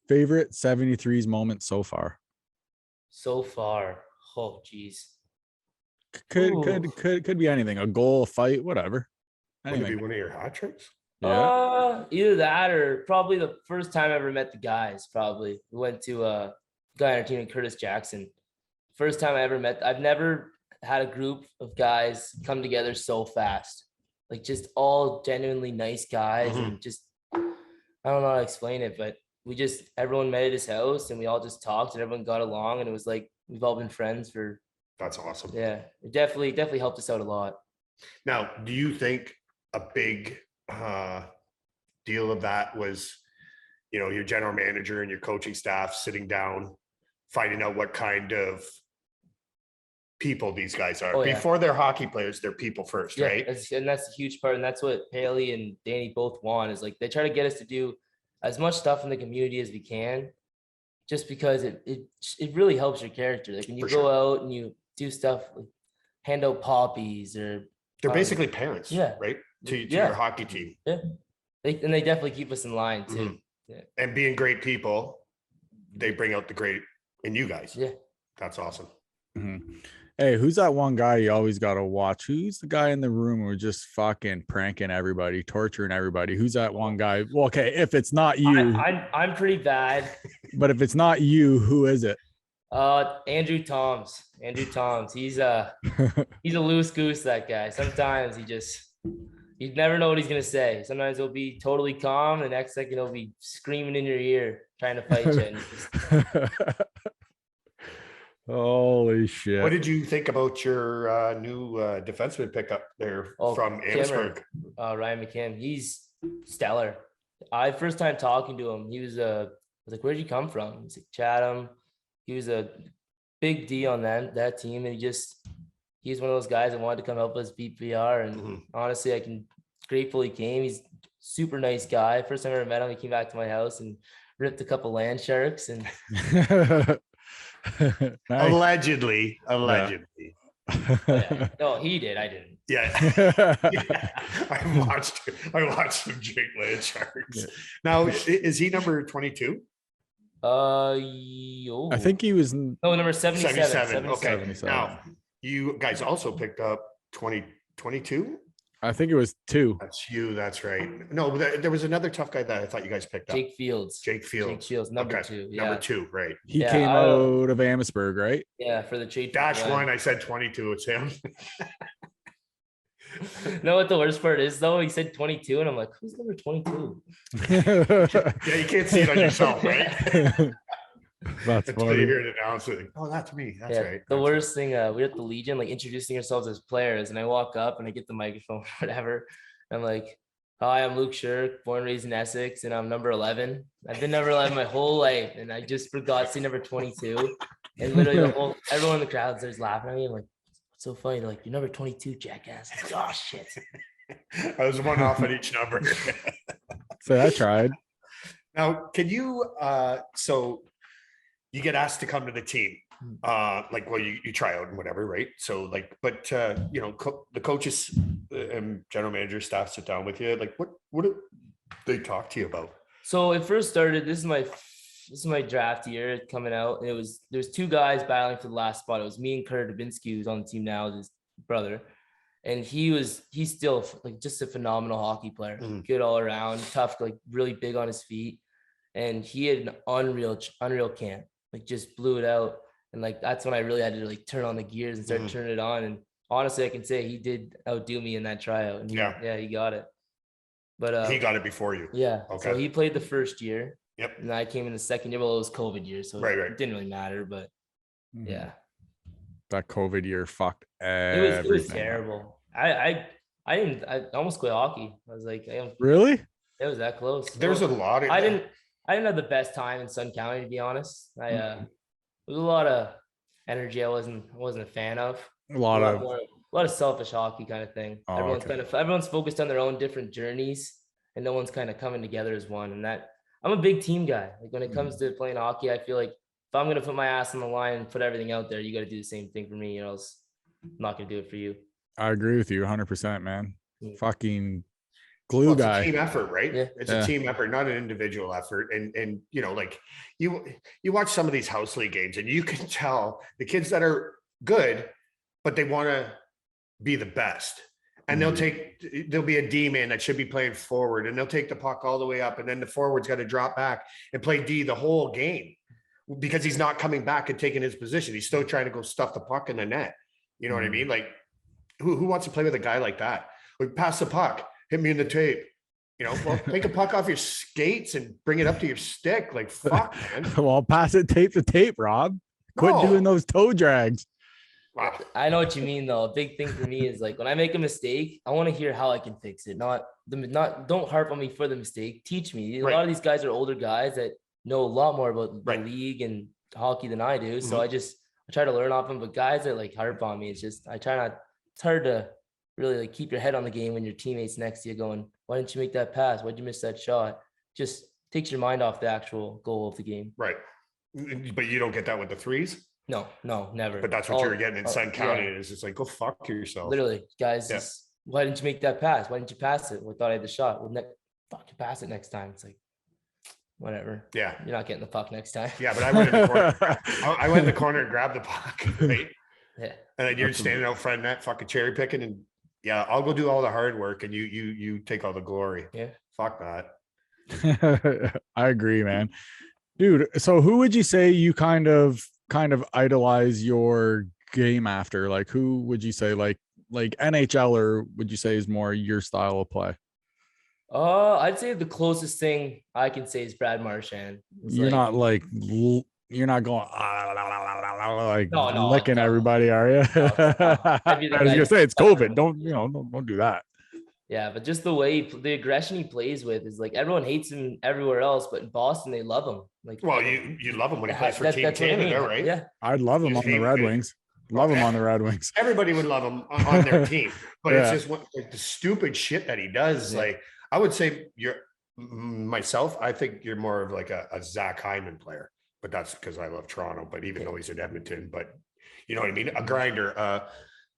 favorite 73s moment so far? Oh geez. Could be anything. A goal, a fight, whatever. Would it be one of your hat tricks? Yeah. Either that or probably the first time I ever met the guys. Probably we went to a guy on our team, Curtis Jackson. First time I ever met. I've never had a group of guys come together so fast. Like just all genuinely nice guys and just I don't know how to explain it, but everyone met at his house and we all just talked and everyone got along and it was like we've all been friends for. That's awesome. Yeah, it definitely helped us out a lot. Now, do you think a big deal of that was, you know, your general manager and your coaching staff sitting down, finding out what kind of people these guys are? Before they're hockey players, they're people first, right? That's a huge part. And that's what Haley and Danny both want is like, they try to get us to do as much stuff in the community as we can, just because it really helps your character. Like when you go out and you do stuff like hand out poppies or they're basically parents, right? To your hockey team. Yeah. They definitely keep us in line too. Yeah. And being great people, they bring out the great in you guys. Yeah. That's awesome. Hey, who's that one guy you always got to watch? Who's the guy in the room who's just fucking pranking everybody, torturing everybody? Who's that one guy? Well, okay, if it's not you, I'm pretty bad. But if it's not you, who is it? Andrew Toms. He's a loose goose, that guy. Sometimes you never know what he's gonna say. Sometimes he'll be totally calm, the next second he'll be screaming in your ear, trying to fight you. Holy shit. What did you think about your new defenseman pickup there from Amherstburg? Ryan McKim. He's stellar. First time talking to him, he was like, where'd you come from? He's like, Chatham. He was a Big D on that team, and he's one of those guys that wanted to come help us beat VR. And honestly, I can grateful he came. He's super nice guy. First time I ever met him, he came back to my house and ripped a couple land sharks. And Nice. Allegedly. oh, yeah. No, he did. I didn't. Yeah. I watched him drink land sharks. Now, is he number 22? I think he was number 77. Okay. 77. Now, you guys also picked up 22. I think it was 2. That's you. That's right. No, there was another tough guy that I thought you guys picked up. Jake Fields, number 2. Yeah. Number 2, right? He came out of Amherstburg, right? Yeah, for the trade. -1. I said 22. It's him. Know what the worst part is though? He said 22, and I'm like, who's number 22? Yeah, you can't see it on yourself, right? That's Until funny. you hear it announced. Like, oh, that's me. That's right. The worst thing, we're at the Legion, like introducing ourselves as players, and I walk up and I get the microphone, whatever. And I'm like, hi, I'm Luke Sherk, born and raised in Essex, and I'm number 11. I've been number 11 my whole life, and I just forgot to say number 22. And literally everyone in the crowd starts laughing at me. I'm like, what's so funny? They're like, you're number 22, jackass. I'm like, oh shit. I was one off at each number. So I tried. Now, can you so you get asked to come to the team, you try out and whatever, right? So but the coaches and general manager staff sit down with you, like what do they talk to you about? So it first started, this is my draft year coming out, and there's 2 guys battling for the last spot. It was me and Kurt Dubinsky, who's on the team now, his brother, and he's still like just a phenomenal hockey player, good all around, tough, like really big on his feet, and he had an unreal camp, like just blew it out. And like that's when I really had to like turn on the gears and start turning it on. And honestly, I can say he did outdo me in that tryout, and he got it. But he got it before you. Yeah. Okay. So he played the first year. Yep. And I came in the second year. Well, it was COVID year, so right. it didn't really matter. But yeah, that COVID year fucked everything. It was terrible. I almost quit hockey. I was like, really? It was that close. There's a lot of I didn't have the best time in Sun County, to be honest. There was a lot of energy I wasn't a fan of. A lot of selfish hockey kind of thing. Everyone's focused on their own different journeys, and no one's kind of coming together as one. And that I'm a big team guy. Like when it comes to playing hockey, I feel like if I'm gonna put my ass on the line and put everything out there, you got to do the same thing for me. Else I'm not gonna do it for you. I agree with you 100%, man. Fucking glue guy. It's a team effort, right? Yeah. It's a team effort, not an individual effort. And like you watch some of these house league games, and you can tell the kids that are good, but they want to be the best. And there'll be a D man that should be playing forward, and they'll take the puck all the way up, and then the forward's got to drop back and play D the whole game because he's not coming back and taking his position. He's still trying to go stuff the puck in the net. You know what I mean? Like who wants to play with a guy like that? Like, pass the puck, hit me in the tape. Well, take a puck off your skates and bring it up to your stick. Like, fuck, man. Well, pass it tape to tape, Rob. Quit doing those toe drags. Wow. I know what you mean, though. A big thing for me is like when I make a mistake, I want to hear how I can fix it. Don't harp on me for the mistake. Teach me. A lot of these guys are older guys that know a lot more about the league and hockey than I do. So I try to learn off them. But guys that like harp on me, it's hard to really like keep your head on the game when your teammates next to you going, why didn't you make that pass? Why'd you miss that shot? Just takes your mind off the actual goal of the game. Right. But you don't get that with the threes? No, never. But that's what you were getting in Sun County. Yeah. It's just like, go fuck yourself. Literally, guys, why didn't you make that pass? Why didn't you pass it? Well, I thought I had the shot. Well, fuck, you pass it next time. It's like, whatever. Yeah. You're not getting the puck next time. Yeah, but I went in the corner. I went in the corner and grabbed the puck, right? Yeah. And then you're standing out front of that fucking cherry picking, and I'll go do all the hard work, and you take all the glory. Yeah. Fuck that. I agree, man. Dude, so who would you say you kind of idolize your game after? Like, who would you say like NHL, or would you say is more your style of play? I'd say the closest thing I can say is Brad Marchand. You're not going like licking everybody, are you? I was gonna say it's COVID. Don't do that. Yeah, but just the way the aggression he plays with is like everyone hates him everywhere else, but in Boston they love him. Like, Well, you love him when he plays for Team that's what I Canada, mean. right? Yeah, I'd love him His on the team- Red Wings. Love him on the Red Wings. Everybody would love him on their team, but it's Yeah. just like the stupid shit that he does. Yeah. Like I would say myself, I think you're more of like a Zach Hyman player, but that's because I love Toronto. But even though he's in Edmonton, but you know what I mean? A grinder,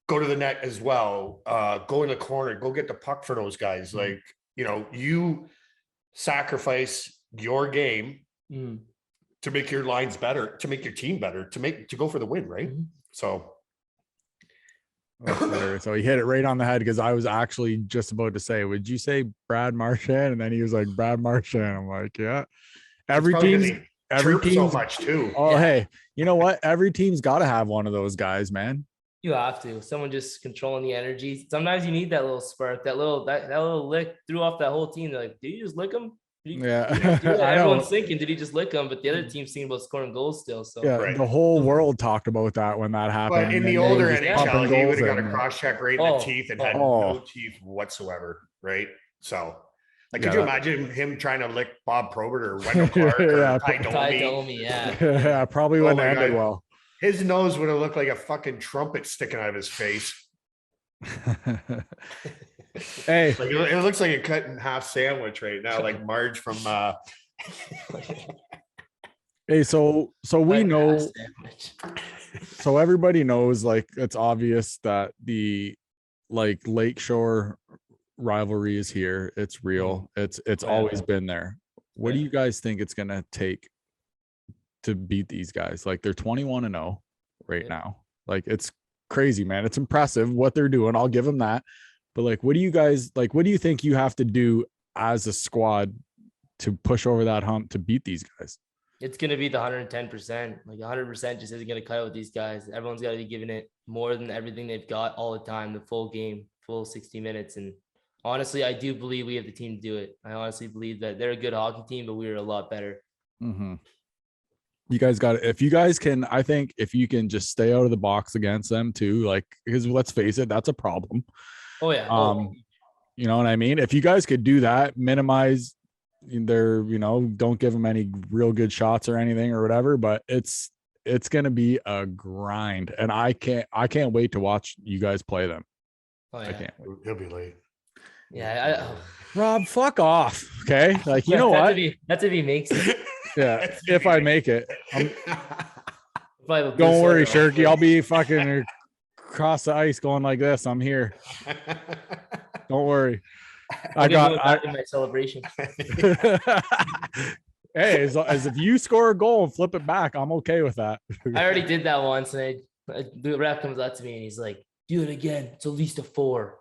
go to the net as well, go in the corner, go get the puck for those guys. Like, you know, you sacrifice your game to make your lines better, to make your team better, to go for the win, right? So so he hit it right on the head, because I was actually just about to say, would you say Brad Marchand? And then he was like, Brad Marchand. I'm like, yeah. Every team's so much too. Oh, yeah. Hey, you know what? Every team's got to have one of those guys, man. You have to. Someone just controlling the energy. Sometimes you need that little spark, that little lick threw off that whole team. They're like, did you just lick him? Yeah. Everyone's thinking, did he just lick him? But the other team's thinking about scoring goals still. So yeah, the whole world talked about that when that happened. But in the older NHL, he would have got a cross check right in the teeth and had no teeth whatsoever, right? So, like, could you imagine him trying to lick Bob Probert or Wendell Clark or Ty Domi? Yeah, probably wouldn't have ended well. His nose would have looked like a fucking trumpet sticking out of his face. Hey, like it looks like a cut in half sandwich right now, like Marge from Hey, so we know, so everybody knows, like, it's obvious that the like Lakeshore rivalry is here. It's real. It's always been there. What do you guys think it's gonna take to beat these guys? Like, they're 21-0 right now. Like, it's crazy, man. It's impressive what they're doing. I'll give them that. But like, what do you guys like? What do you think you have to do as a squad to push over that hump to beat these guys? It's going to be the 110%. Like 100% just isn't going to cut it with these guys. Everyone's got to be giving it more than everything they've got all the time, the full game, full 60 minutes. And honestly, I do believe we have the team to do it. I honestly believe that they're a good hockey team, but we're a lot better. You guys got it. If you guys can, I think if you can just stay out of the box against them too, like, because let's face it, that's a problem. Oh yeah. You know what I mean? If you guys could do that, minimize their, you know, don't give them any real good shots or anything or whatever, but it's going to be a grind, and I can't wait to watch you guys play them. Oh, yeah. I can't wait. He'll be late. Yeah. Rob, fuck off. Okay. Like, you know what? That's if he makes it. Yeah. If I make it, don't worry, Sherky. I'll be fucking across the ice going like this. I'm here. Don't worry. I got in my celebration. Hey, as if you score a goal and flip it back, I'm okay with that. I already did that once, and the ref comes up to me and he's like, "Do it again. It's at least a 4."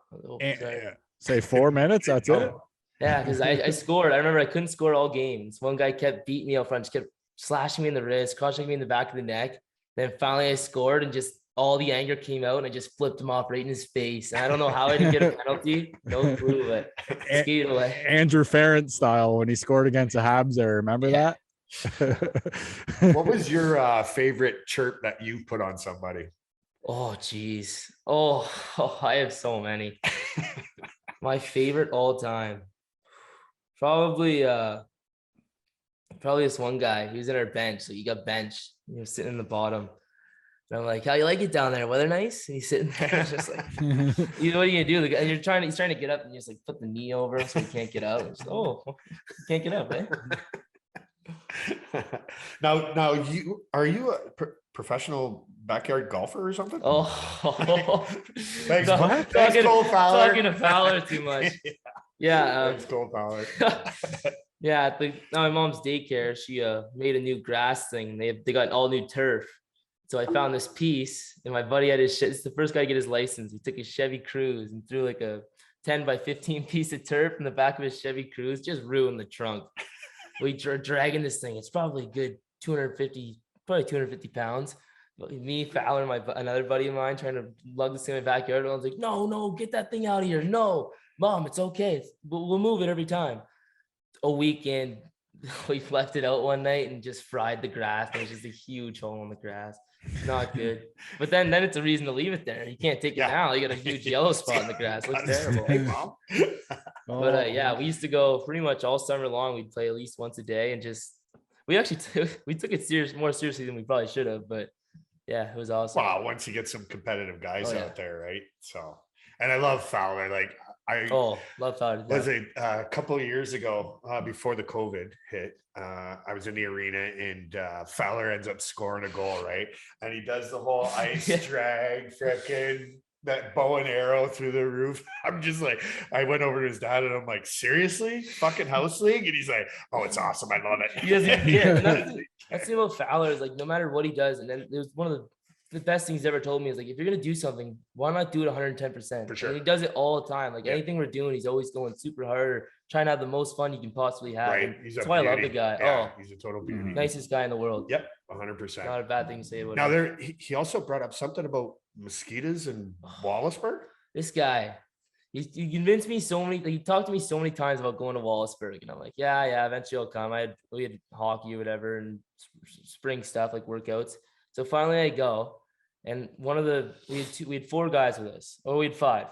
Say 4 minutes. That's it. Yeah, because I scored. I remember I couldn't score all games. One guy kept beating me out front, just kept slashing me in the wrist, crushing me in the back of the neck. Then finally I scored, and just all the anger came out, and I just flipped him off right in his face. And I don't know how I didn't get a penalty. No clue, but skated away. Andrew Ferrant style when he scored against the Habs there. Remember that? What was your favorite chirp that you put on somebody? Oh, geez. Oh, I have so many. My favorite all time. Probably this one guy. He was in our bench. So he got benched. He was sitting in the bottom. And I'm like, how you like it down there? Weather nice? And he's sitting there. Just like, you know, what are you gonna do? And he's trying to get up, and you just like put the knee over him so he can't get up. Just, you can't get up, eh? Now, are you a professional backyard golfer or something? Oh, Thanks, Cole Fowler. Talking to Fowler too much. Yeah, thanks, Cole Fowler. Yeah, at my mom's daycare, she made a new grass thing. They got all new turf. So I found this piece, and my buddy had his. It's the first guy to get his license. He took his Chevy Cruze and threw like a 10 by 15 piece of turf in the back of his Chevy Cruze, just ruined the trunk. We dragging this thing. It's probably good 250 pounds. Me, Fowler, and another buddy of mine trying to lug this thing in my backyard. And I was like, no, get that thing out of here. No, Mom, it's okay. We'll move it every time. A weekend, we left it out one night and just fried the grass. There's just a huge hole in the grass. Not good. But then it's a reason to leave it there. You can't take it now. You got a huge yellow spot in the grass. It looks terrible. But yeah, we used to go pretty much all summer long. We'd play at least once a day, and just we took it more seriously than we probably should have. But yeah, it was awesome. Wow, once you get some competitive guys out there, right? So, and I love Fowler. Like love Fowler. Was a couple of years ago before the COVID hit. I was in the arena and Fowler ends up scoring a goal, right? And he does the whole ice drag, frickin' that bow and arrow through the roof. I'm just like, I went over to his dad and I'm like, seriously, fucking house league? And he's like, oh, it's awesome. I love it. He doesn't care. That's the thing about Fowler is like, no matter what he does, and then there's one of the best things he's ever told me is like, if you're gonna do something, why not do it 110%? For sure. And he does it all the time. Like anything we're doing, he's always going super hard or trying to have the most fun you can possibly have. Right. That's why I love the guy. Yeah, he's a total beauty. Nicest guy in the world. Yep, 100%. Not a bad thing to say about now him. he also brought up something about mosquitoes in Wallaceburg. This guy, he convinced me so many. He talked to me so many times about going to Wallaceburg, and I'm like, yeah, eventually I'll come. We had hockey or whatever and spring stuff like workouts. So finally I go, and we had 4 guys with us, or we had 5.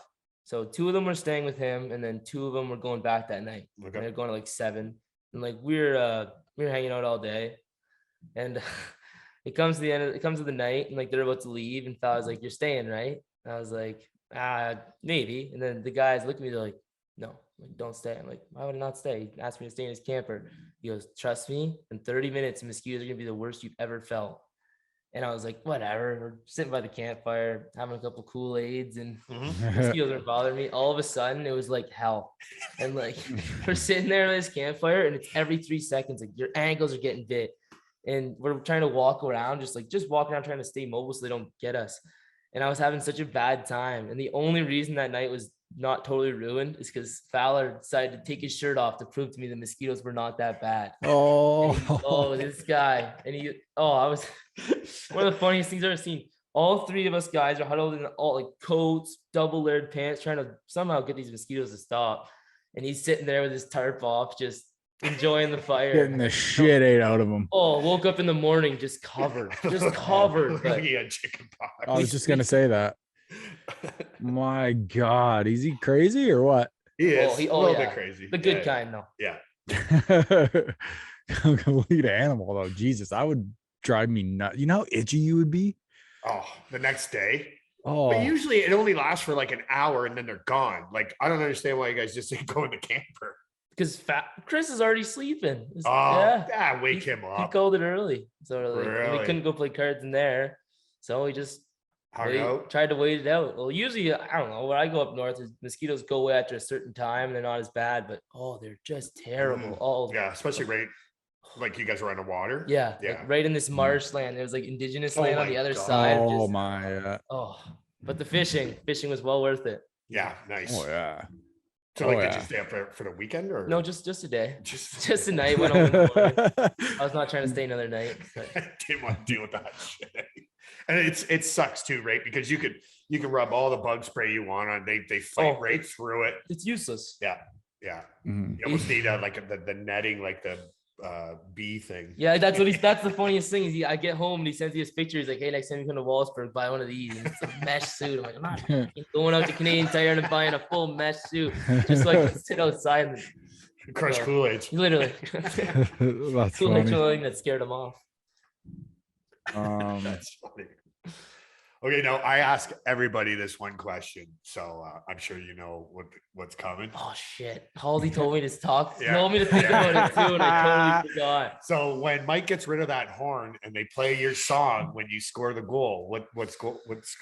So 2 of them were staying with him, and then 2 of them were going back that night. Okay. They're going to like 7, and like we were hanging out all day, and it comes to the night, and like they're about to leave, and I was like, "You're staying, right?" And I was like, maybe. And then the guys look at me, they're like, no, like, don't stay. I'm like, why would I not stay? He asked me to stay in his camper. He goes, trust me, in 30 minutes, mosquitoes are gonna be the worst you've ever felt. And I was like, whatever. We're sitting by the campfire, having a couple Kool-Aids, and mosquitoes aren't bothering me. All of a sudden, it was like hell. And like we're sitting there at this campfire, and it's every 3 seconds, like your ankles are getting bit. And we're trying to walk around, just walk around trying to stay mobile so they don't get us. And I was having such a bad time. And the only reason that night was not totally ruined is because Fowler decided to take his shirt off to prove to me the mosquitoes were not that bad. This guy. And I was one of the funniest things I've ever seen. All 3 of us guys are huddled in all like coats, double layered pants, trying to somehow get these mosquitoes to stop. And he's sitting there with his tarp off, just enjoying the fire, getting the shit ate out of him. Woke up in the morning just covered. But he had chicken pox. I was just gonna say that. My God, is he crazy or what? He is a little bit crazy. The good kind, though. Yeah. Complete animal though. Jesus, that would drive me nuts. You know how itchy you would be? Oh, the next day. But usually it only lasts for like an hour and then they're gone. Like, I don't understand why you guys just didn't go in the camper. Because Chris is already sleeping. Wake him up. He called it early. So really? We couldn't go play cards in there. So we just tried to wait it out. Well, usually, I don't know, when I go up north, mosquitoes go away after a certain time. They're not as bad, but they're just terrible. Especially right, like you guys were on the water. Yeah. Like right in this marshland. There was like indigenous land on the other side. But the fishing was well worth it. Yeah, nice. Oh yeah. So did you stay up for the weekend or no? Just a day. Just a night. Went home in the morning. I was not trying to stay another night. Didn't want to deal with that shit. And it sucks too, right? Because you can rub all the bug spray you want on. They fight right through it. It's useless. Yeah. You almost need like the netting, like the bee thing. Yeah, that's the funniest thing is I get home and he sends me his picture. He's like, hey, next time you come to Wallaceburg, buy one of these. And it's a mesh suit. I'm like, I'm not going out to Canadian Tire and buying a full mesh suit just so I can sit outside and crush Kool-Aid. Literally. That's Kool-Aid thing that scared him off. That's funny. Okay, now I ask everybody this one question, so I'm sure you know what's coming. Oh shit! Halsey told me to talk. Told me to think about it too, and I totally forgot. So when Mike gets rid of that horn and they play your song when you score the goal, what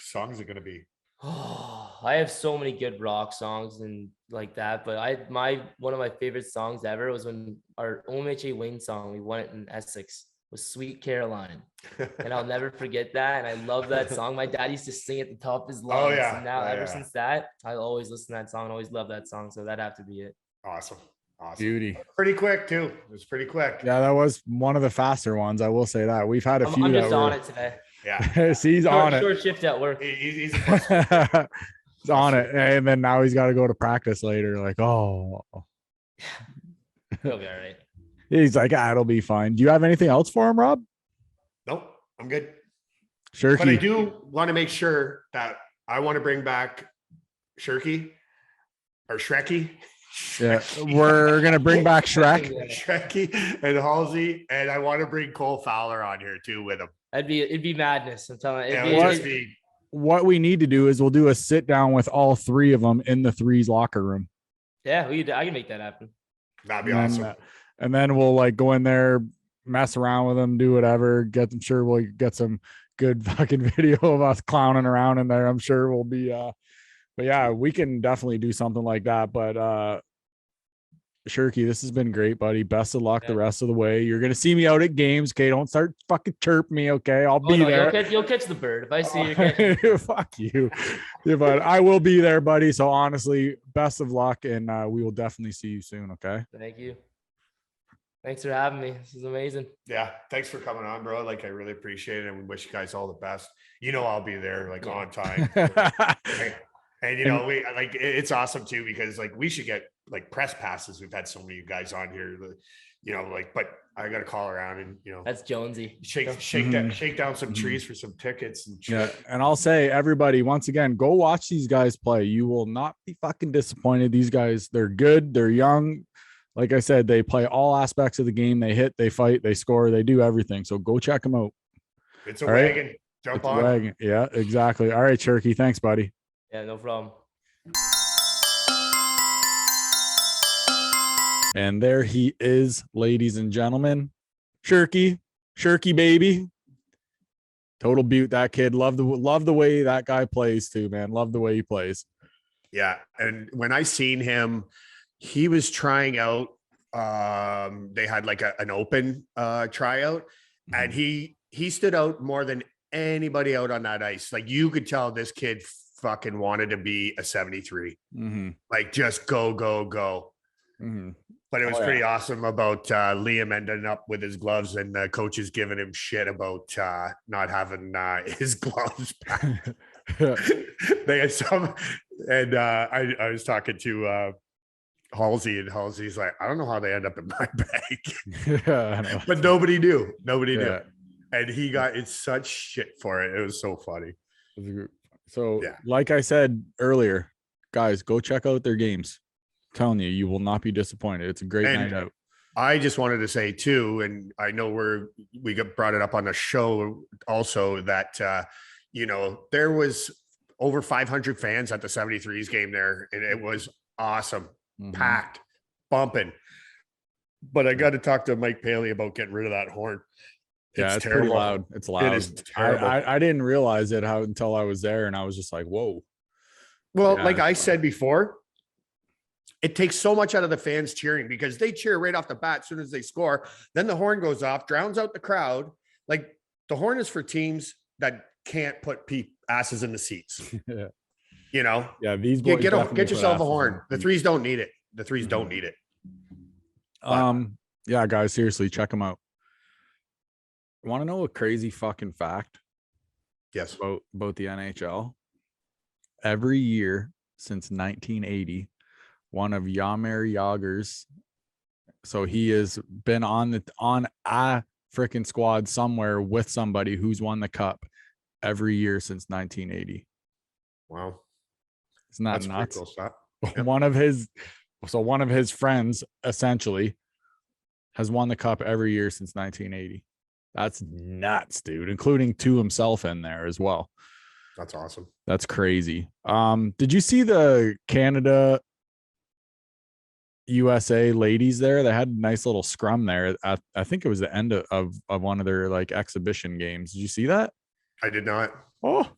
song is it going to be? Oh, I have so many good rock songs and like that, but one of my favorite songs ever was when our OMHA Wayne song, we won it in Essex, was Sweet Caroline. And I'll never forget that. And I love that song. My dad used to sing at the top of his lungs. Oh, yeah. And now ever since that, I always listen to that song and always love that song. So that'd have to be it. Awesome. Beauty. Pretty quick too. It was pretty quick. Yeah, that was one of the faster ones. I will say that. We've had a few. I'm just on it today. Yeah. He's on it. Short shift at work. He's on it. And then now he's got to go to practice later. Like, he'll be all right. He's like, it'll be fine. Do you have anything else for him, Rob? Nope, I'm good. Sherky. But I do want to make sure that I want to bring back Sherky or Shreky. Yeah, we're gonna bring back Shrek. Shreky and Halsey, and I want to bring Cole Fowler on here too with him. It'd be madness. I'm telling you. What we need to do is we'll do a sit down with all three of them in the threes locker room. Yeah, I can make that happen. That'd be awesome. And then we'll like go in there, mess around with them, do whatever. Sure we'll get some good fucking video of us clowning around in there. I'm sure we'll be but yeah, we can definitely do something like that. But Sherky, this has been great, buddy. Best of luck the rest of the way. You're gonna see me out at games, okay? Don't start fucking chirp me, okay? I'll be there. You'll catch the bird if I see you. Fuck you. Yeah, but I will be there, buddy. So honestly, best of luck, and we will definitely see you soon, okay? Thank you. Thanks for having me. This is amazing. Yeah, thanks for coming on, bro. Like, I really appreciate it, and we wish you guys all the best. You know, I'll be there like on time. And you know, it's awesome too, because like we should get like press passes. We've had so many guys on here, you know, like, but I got to call around and, you know, that's Jonesy. Shake down some trees for some tickets. And and I'll say, everybody, once again, go watch these guys play. You will not be fucking disappointed. These guys, they're good. They're young. Like I said, they play all aspects of the game. They hit, they fight, they score, they do everything. So go check them out. It's a wagon. Right? Jump on. Wagon. Yeah, exactly. All right, Sherky. Thanks, buddy. Yeah, no problem. And there he is, ladies and gentlemen. Sherky baby. Total beaut, that kid. Love the way that guy plays too, man. Love the way he plays. Yeah. And when I seen him, he was trying out. They had like an open tryout, and he stood out more than anybody out on that ice. Like, you could tell this kid fucking wanted to be a 73. Like, just go. But it was pretty awesome about Liam ending up with his gloves, and the coaches giving him shit about not having his gloves back. They had some, and I was talking to Halsey, and Halsey's like, I don't know how they end up in my bag. But nobody knew. And he got in such shit for it. It was so funny. So like I said earlier, guys, go check out their games. I'm telling you, you will not be disappointed. It's a great night out. I just wanted to say too, and I know we got brought it up on the show also, that you know, there was over 500 fans at the 73s game there, and it was awesome. Packed, bumping. But I got to talk to Mike Paley about getting rid of that horn. It's pretty loud. It's loud. It is terrible. I didn't realize it until I was there, and I was just like, whoa. Well, like I said before, it takes so much out of the fans cheering, because they cheer right off the bat as soon as they score. Then the horn goes off, drowns out the crowd. Like, the horn is for teams that can't put asses in the seats. You know? Yeah, these boys get yourself a horn. The threes don't need it. The threes don't need it. Yeah, guys, seriously, check them out. Want to know a crazy fucking fact? Yes. About the NHL? Every year since 1980, one of Jaromir Jagr's, so he has been on a freaking squad somewhere with somebody who's won the cup every year since 1980. Wow. Isn't that nuts? Cool stuff. Yep. One of his friends essentially has won the cup every year since 1980. That's nuts, dude, including two himself in there as well. That's awesome. That's crazy. Did you see the Canada USA ladies there? They had a nice little scrum there. I think it was the end of one of their like exhibition games. Did you see that? I did not. Oh,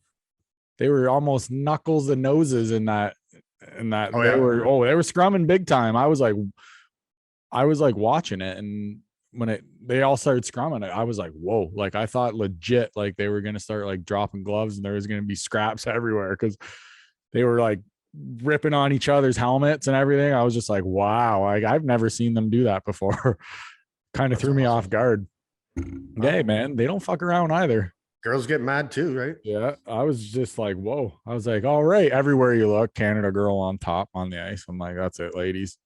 they were almost knuckles and noses in that. They were scrumming big time. I was like watching it, and when they all started scrumming, I was like, whoa, like I thought legit like they were gonna start like dropping gloves and there was gonna be scraps everywhere, because they were like ripping on each other's helmets and everything. I was just like, wow, I've never seen them do that before. Kind of threw me off guard. Hey man, they don't fuck around either. Girls get mad too, right? Yeah, I was just like, whoa. I was like, all right, everywhere you look, Canada girl on top on the ice. I'm like, that's it, ladies.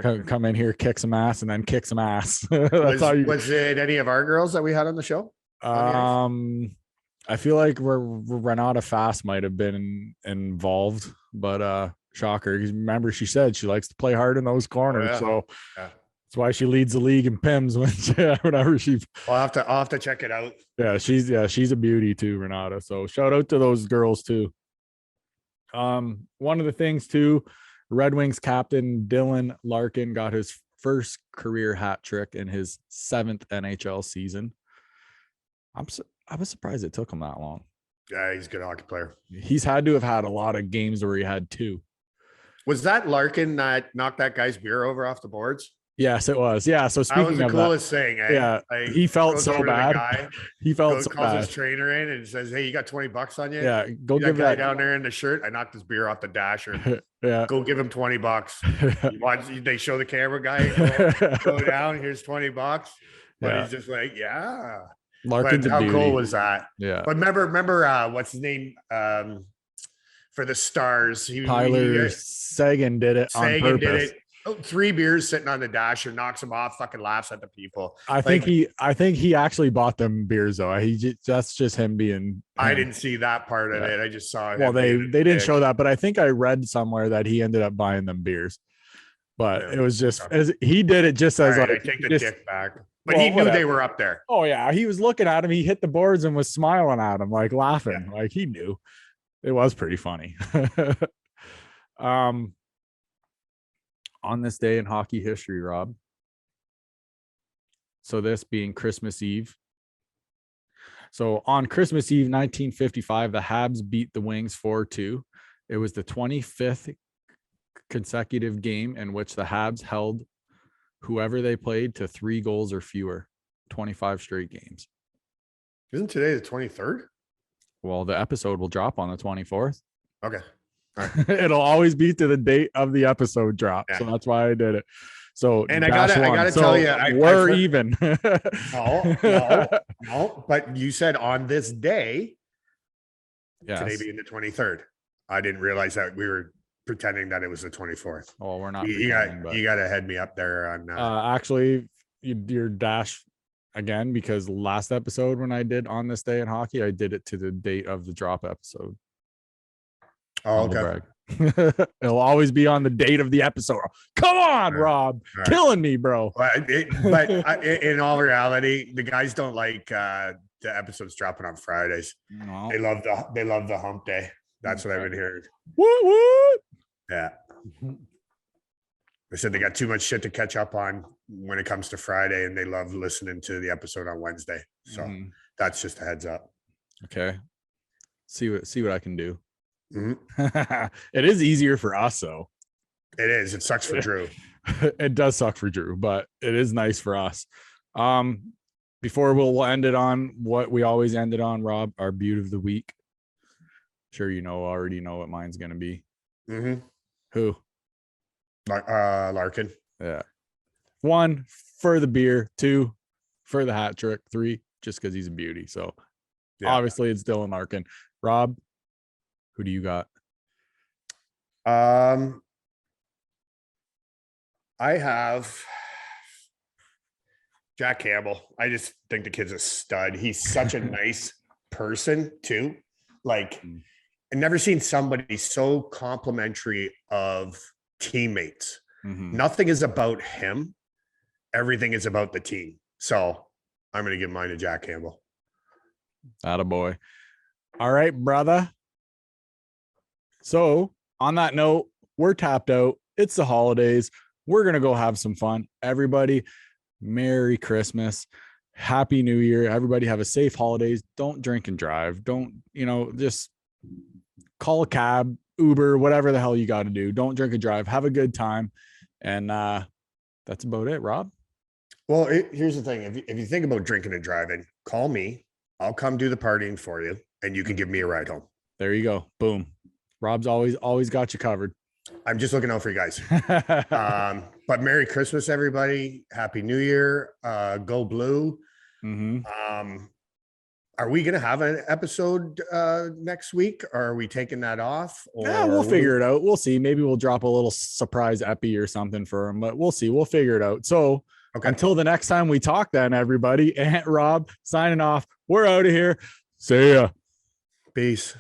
Come in here, kick some ass, and then kick some ass. That's how you. Was it any of our girls that we had on the show? I feel like Renata Fast might have been involved, but shocker. Remember, she said she likes to play hard in those corners, so that's why she leads the league in PIMS whenever she. I'll have to check it out. Yeah, she's a beauty too, Renata. So shout out to those girls too. One of the things too, Red Wings captain Dylan Larkin got his first career hat trick in his 7th NHL season. I was surprised it took him that long. Yeah, he's a good hockey player. He's had to have had a lot of games where he had 2. Was that Larkin that knocked that guy's beer over off the boards? Yes, it was. Yeah. So speaking that was the coolest thing. Eh? Yeah, like, he felt so bad. He felt so calls bad. His trainer in and says, "Hey, you got $20 on you? Yeah, go give that guy down there in the shirt. I knocked his beer off the dasher. Yeah, go give him $20. They show the camera guy go down. Here's $20. But he's just like, yeah. Larkin's how cool was that? Yeah. But remember, what's his name? For the Stars, Tyler Seguin did it on purpose. Did it. 3 beers sitting on the dasher, knocks him off, fucking laughs at the people. I think he actually bought them beers though. That's just him being. Him. I didn't see that part of it. I just saw. Well, they didn't show that, but I think I read somewhere that he ended up buying them beers. But it was just as he did it just as right, like I take the dick back. But he knew they were up there. Oh yeah, he was looking at him. He hit the boards and was smiling at him, like laughing, like he knew. It was pretty funny. On this day in hockey history, Rob. So this being Christmas Eve. So on Christmas Eve, 1955, the Habs beat the Wings 4-2. It was the 25th consecutive game in which the Habs held whoever they played to 3 goals or fewer, 25 straight games. Isn't today the 23rd? Well, the episode will drop on the 24th. Okay. All right. It'll always be to the date of the episode drop. Yeah. So that's why I did it. So, and I gotta tell you, we're even. No. But you said on this day, today being the 23rd. I didn't realize that we were pretending that it was the 24th. Oh, we're not. You got to head me up there on. Actually, your dash again, because last episode when I did on this day in hockey, I did it to the date of the drop episode. Oh, okay. It'll always be on the date of the episode. Come on, Rob, killing me, bro. But in all reality, the guys don't like the episodes dropping on Fridays. No. They love the hump day. That's what I've been hearing. What? Yeah. They said they got too much shit to catch up on when it comes to Friday, and they love listening to the episode on Wednesday. So that's just a heads up. Okay. See what I can do. Mm-hmm. It is easier for us, though. It is. It sucks for Drew. It does suck for Drew, but it is nice for us. Before we'll end it on what we always ended on, Rob, our beaut of the week. Sure, already know what mine's gonna be. Mm-hmm. Who? Larkin. Yeah. 1, for the beer. 2, for the hat trick. 3, just because he's a beauty. So obviously it's Dylan Larkin. Rob, who do you got? I have Jack Campbell. I just think the kid's a stud. He's such a nice person too. Like, I've never seen somebody so complimentary of teammates. Mm-hmm. Nothing is about him. Everything is about the team. So I'm going to give mine to Jack Campbell. Attaboy. All right, brother. So on that note, we're tapped out. It's the holidays. We're going to go have some fun. Everybody, Merry Christmas. Happy New Year. Everybody have a safe holidays. Don't drink and drive. Don't, just call a cab, Uber, whatever the hell you got to do. Don't drink and drive. Have a good time. And that's about it, Rob. Well, here's the thing. If you think about drinking and driving, call me. I'll come do the partying for you, and you can give me a ride home. There you go. Boom. Rob's always got you covered. I'm just looking out for you guys. But Merry Christmas, everybody. Happy New Year. Go Blue. Mm-hmm. Are we going to have an episode next week? Or are we taking that off? Or Yeah, we'll figure it out. We'll see. Maybe we'll drop a little surprise epi or something for him, but we'll see. We'll figure it out. So until the next time we talk, then everybody, Aunt Rob signing off. We're out of here. See ya. Peace.